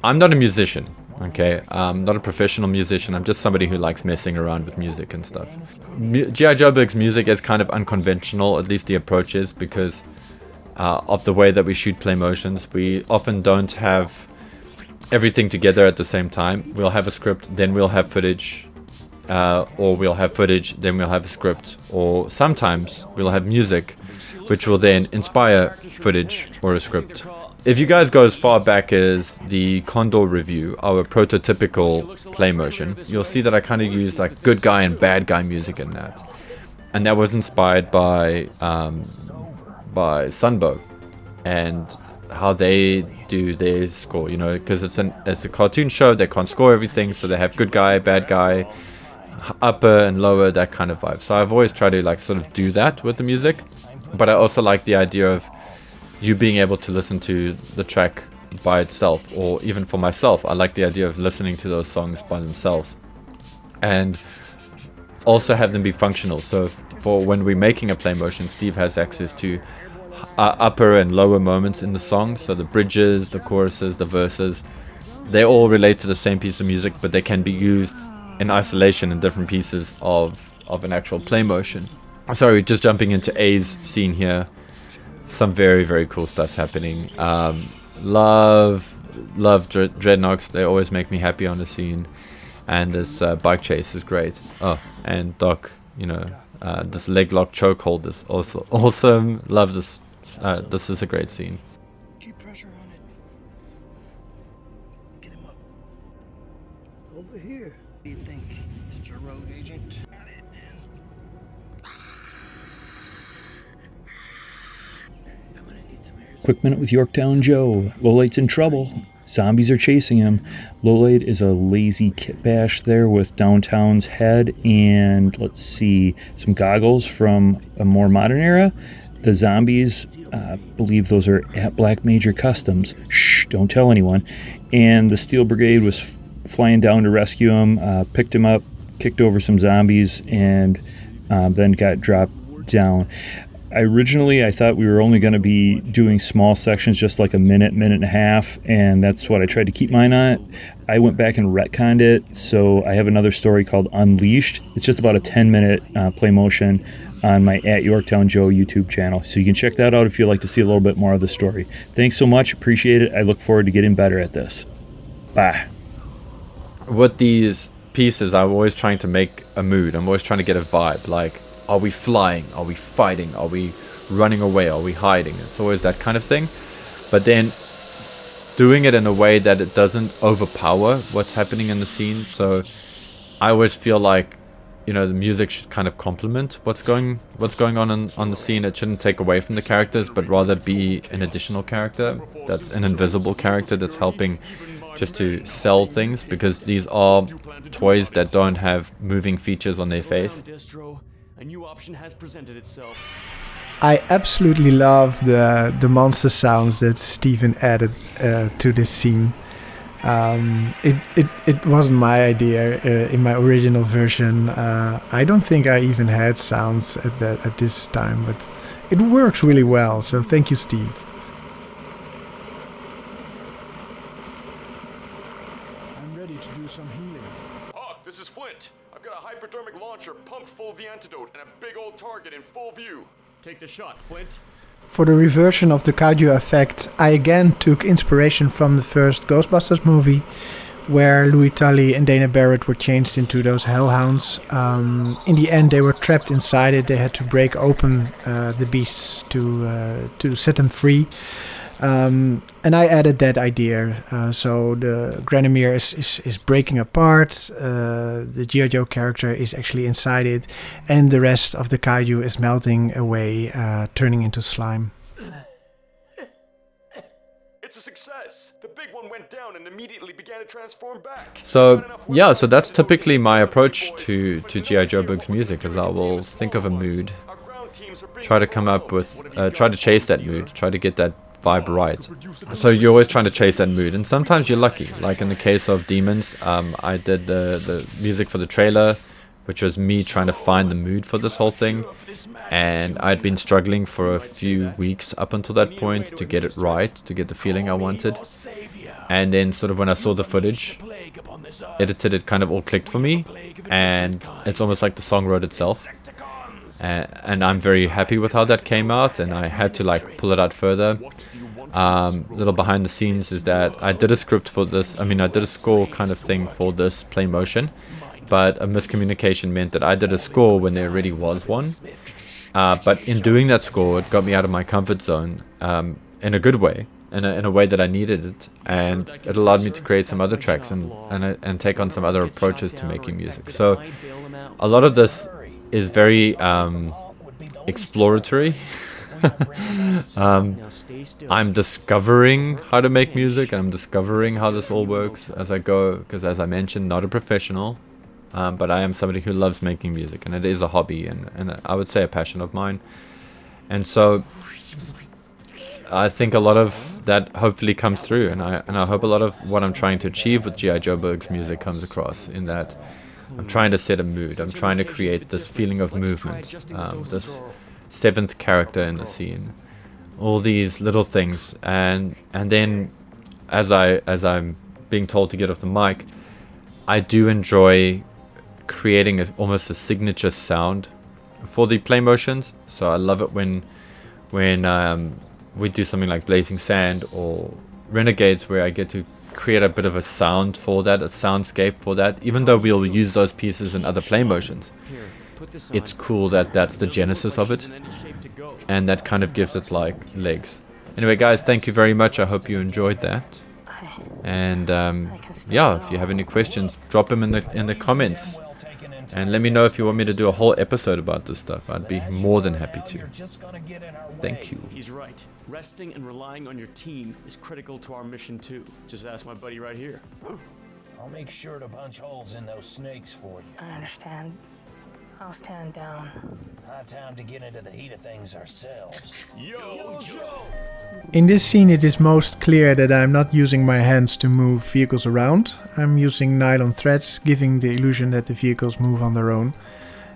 I'm not a musician, okay? I'm not a professional musician. I'm just somebody who likes messing around with music and stuff. GI Joburg's music is kind of unconventional, at least the approach is, because of the way that we shoot play motions. We often don't have everything together at the same time. We'll have a script, then we'll have footage, or we'll have footage, then we'll have a script, or sometimes we'll have music, which will then inspire footage or a script. If you guys go as far back as the Condor review, our prototypical play motion, you'll see that I kind of used like good guy and bad guy music in that. And that was inspired by Sunbow and how they do their score, you know, because it's a cartoon show, they can't score everything, so they have good guy, bad guy, upper and lower, that kind of vibe. So I've always tried to like sort of do that with the music, but I also like the idea of you being able to listen to the track by itself, or even for myself, I like the idea of listening to those songs by themselves and also have them be functional. So for when we're making a play motion, Steve has access to upper and lower moments in the song, so the bridges, the choruses, the verses, they all relate to the same piece of music, but they can be used in isolation in different pieces of an actual play motion. Sorry, just jumping into A's scene here. Some very, very cool stuff happening. Love Dreadnoks. They always make me happy on the scene. And this bike chase is great. Oh, and Doc, you know, this leg lock chokehold is also awesome. Love this. This is a great scene. Keep pressure on it. Get him up. Over here. What do you think? Such a rogue agent? Got it, man. I'm gonna need some air Quick minute with Yorktown Joe. Lowlight's in trouble. Zombies are chasing him. Lowlight is a lazy kitbash there with Downtown's head and, let's see, some goggles from a more modern era. The zombies, believe those are at Black Major Customs. Shh, don't tell anyone. And the Steel Brigade was flying down to rescue him, picked him up, kicked over some zombies, and then got dropped down. Originally, I thought we were only going to be doing small sections, just like a minute and a half, and that's what I tried to keep mine on. I went back and retconned it, so I have another story called Unleashed. It's just about a 10-minute play motion on my @YorktownJoe YouTube channel, so you can check that out if you'd like to see a little bit more of the story. Thanks so much, appreciate it. I look forward to getting better at this. Bye. With these pieces, I'm always trying to make a mood. I'm always trying to get a vibe, like, are we flying? Are we fighting? Are we running away? Are we hiding? It's always that kind of thing. But then doing it in a way that it doesn't overpower what's happening in the scene. So I always feel like, you know, the music should kind of complement what's going on the scene. It shouldn't take away from the characters, but rather be an additional character, that's an invisible character that's helping just to sell things, because these are toys that don't have moving features on their face. Destro, a new option has presented itself. I absolutely love the monster sounds that Steven added to this scene. It wasn't my idea in my original version. I don't think I even had sounds at this time, but it works really well. So thank you, Steve. I'm ready to do some healing. Hawk, this is Flint. I've got a hypodermic launcher pumped full of the antidote and a big old target in full view. Take the shot, Flint. For the reversion of the kaiju effect, I again took inspiration from the first Ghostbusters movie, where Louis Tully and Dana Barrett were changed into those hellhounds. In the end, they were trapped inside it. They had to break open the beasts to set them free. And I added that idea. So the Granomir is breaking apart, the GI Joe character is actually inside it, and the rest of the kaiju is melting away, turning into slime. It's a success. The big one went down and immediately began to transform back. So yeah, so that's typically my approach to GI Joburg's music, is I will think of a mood, try to come up with, try to chase that mood, try to get that vibe right. So you're always trying to chase that mood, and sometimes you're lucky. Like in the case of Demons, I did the music for the trailer, which was me trying to find the mood for this whole thing, and I'd been struggling for a few weeks up until that point to get it right, to get the feeling I wanted. And then sort of when I saw the footage edited, it kind of all clicked for me, and it's almost like the song wrote itself. And I'm very happy with how that came out, and I had to like pull it out further. Little behind the scenes is that I did a script for this, I did a score kind of thing for this play motion, but a miscommunication meant that I did a score when there already was one. But in doing that score, it got me out of my comfort zone in a good way, in a way that I needed it, and it allowed me to create some other tracks and take on some other approaches to making music. So a lot of this is very exploratory. I'm discovering how to make music, and I'm discovering how this all works as I go, because as I mentioned, not a professional, but I am somebody who loves making music, and it is a hobby, and I would say a passion of mine. And so I think a lot of that hopefully comes through, and I hope a lot of what I'm trying to achieve with GI Joburg's music comes across, in that I'm trying to set a mood. I'm trying to create this feeling of movement, this seventh character in the scene, all these little things, and then as I'm being told to get off the mic, I do enjoy creating almost a signature sound for the play motions. So I love it when we do something like Blazing Sand or Renegades, where I get to create a bit of a sound for that, a soundscape for that, even though we'll use those pieces in other play motions. It's cool that that's the genesis of it, and that kind of gives it like legs. Anyway guys, thank you very much. I hope you enjoyed that, and yeah, if you have any questions, drop them in the comments. And let me know if you want me to do a whole episode about this stuff. I'd be more than happy to. Thank you. He's right. Resting and relying on your team is critical to our mission too. Just ask my buddy right here. I'll make sure to punch holes in those snakes for you. I understand. I'll stand down. High time to get into the heat of things ourselves. Yo, Joe! In this scene it is most clear that I'm not using my hands to move vehicles around. I'm using nylon threads, giving the illusion that the vehicles move on their own.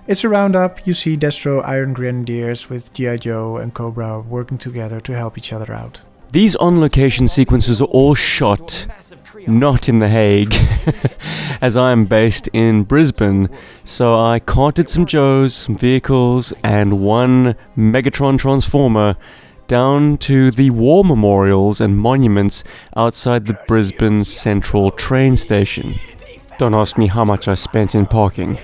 It's a roundup. You see Destro Iron Grenadiers with GI Joe and Cobra working together to help each other out. These on-location sequences are all shot not in The Hague, as I am based in Brisbane, so I carted some Joes, some vehicles, and one Megatron Transformer down to the war memorials and monuments outside the Brisbane Central train station. Don't ask me how much I spent in parking.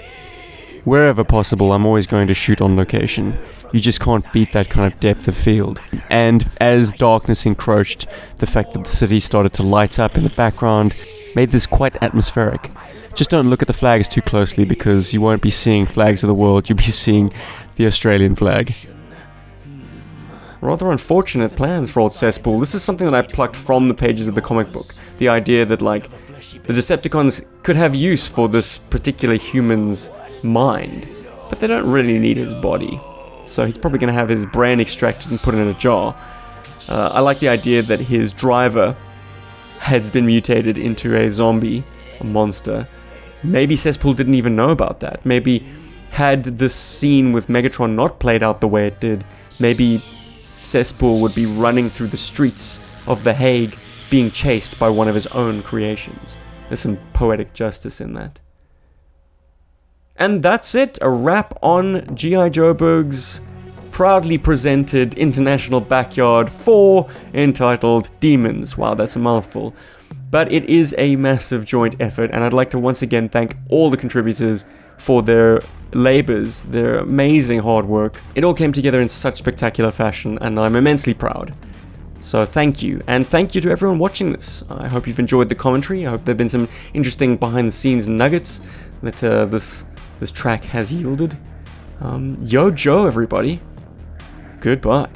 Wherever possible, I'm always going to shoot on location. You just can't beat that kind of depth of field. And as darkness encroached, the fact that the city started to light up in the background made this quite atmospheric. Just don't look at the flags too closely because you won't be seeing flags of the world, you'll be seeing the Australian flag. Rather unfortunate plans for old Cesspool. This is something that I plucked from the pages of the comic book. The idea that, like, the Decepticons could have use for this particular human's mind, but they don't really need his body. So he's probably going to have his brain extracted and put in a jar. I like the idea that his driver had been mutated into a zombie, a monster. Maybe Cesspool didn't even know about that. Maybe had this scene with Megatron not played out the way it did, maybe Cesspool would be running through the streets of The Hague being chased by one of his own creations. There's some poetic justice in that. And that's it, a wrap on GI Joburg's proudly presented International Backyard 4 entitled Demons. Wow, that's a mouthful. But it is a massive joint effort, and I'd like to once again thank all the contributors for their labors, their amazing hard work. It all came together in such spectacular fashion, and I'm immensely proud. So thank you, and thank you to everyone watching this. I hope you've enjoyed the commentary. I hope there have been some interesting behind-the-scenes nuggets that this track has yielded. Yo Joe, everybody. Goodbye.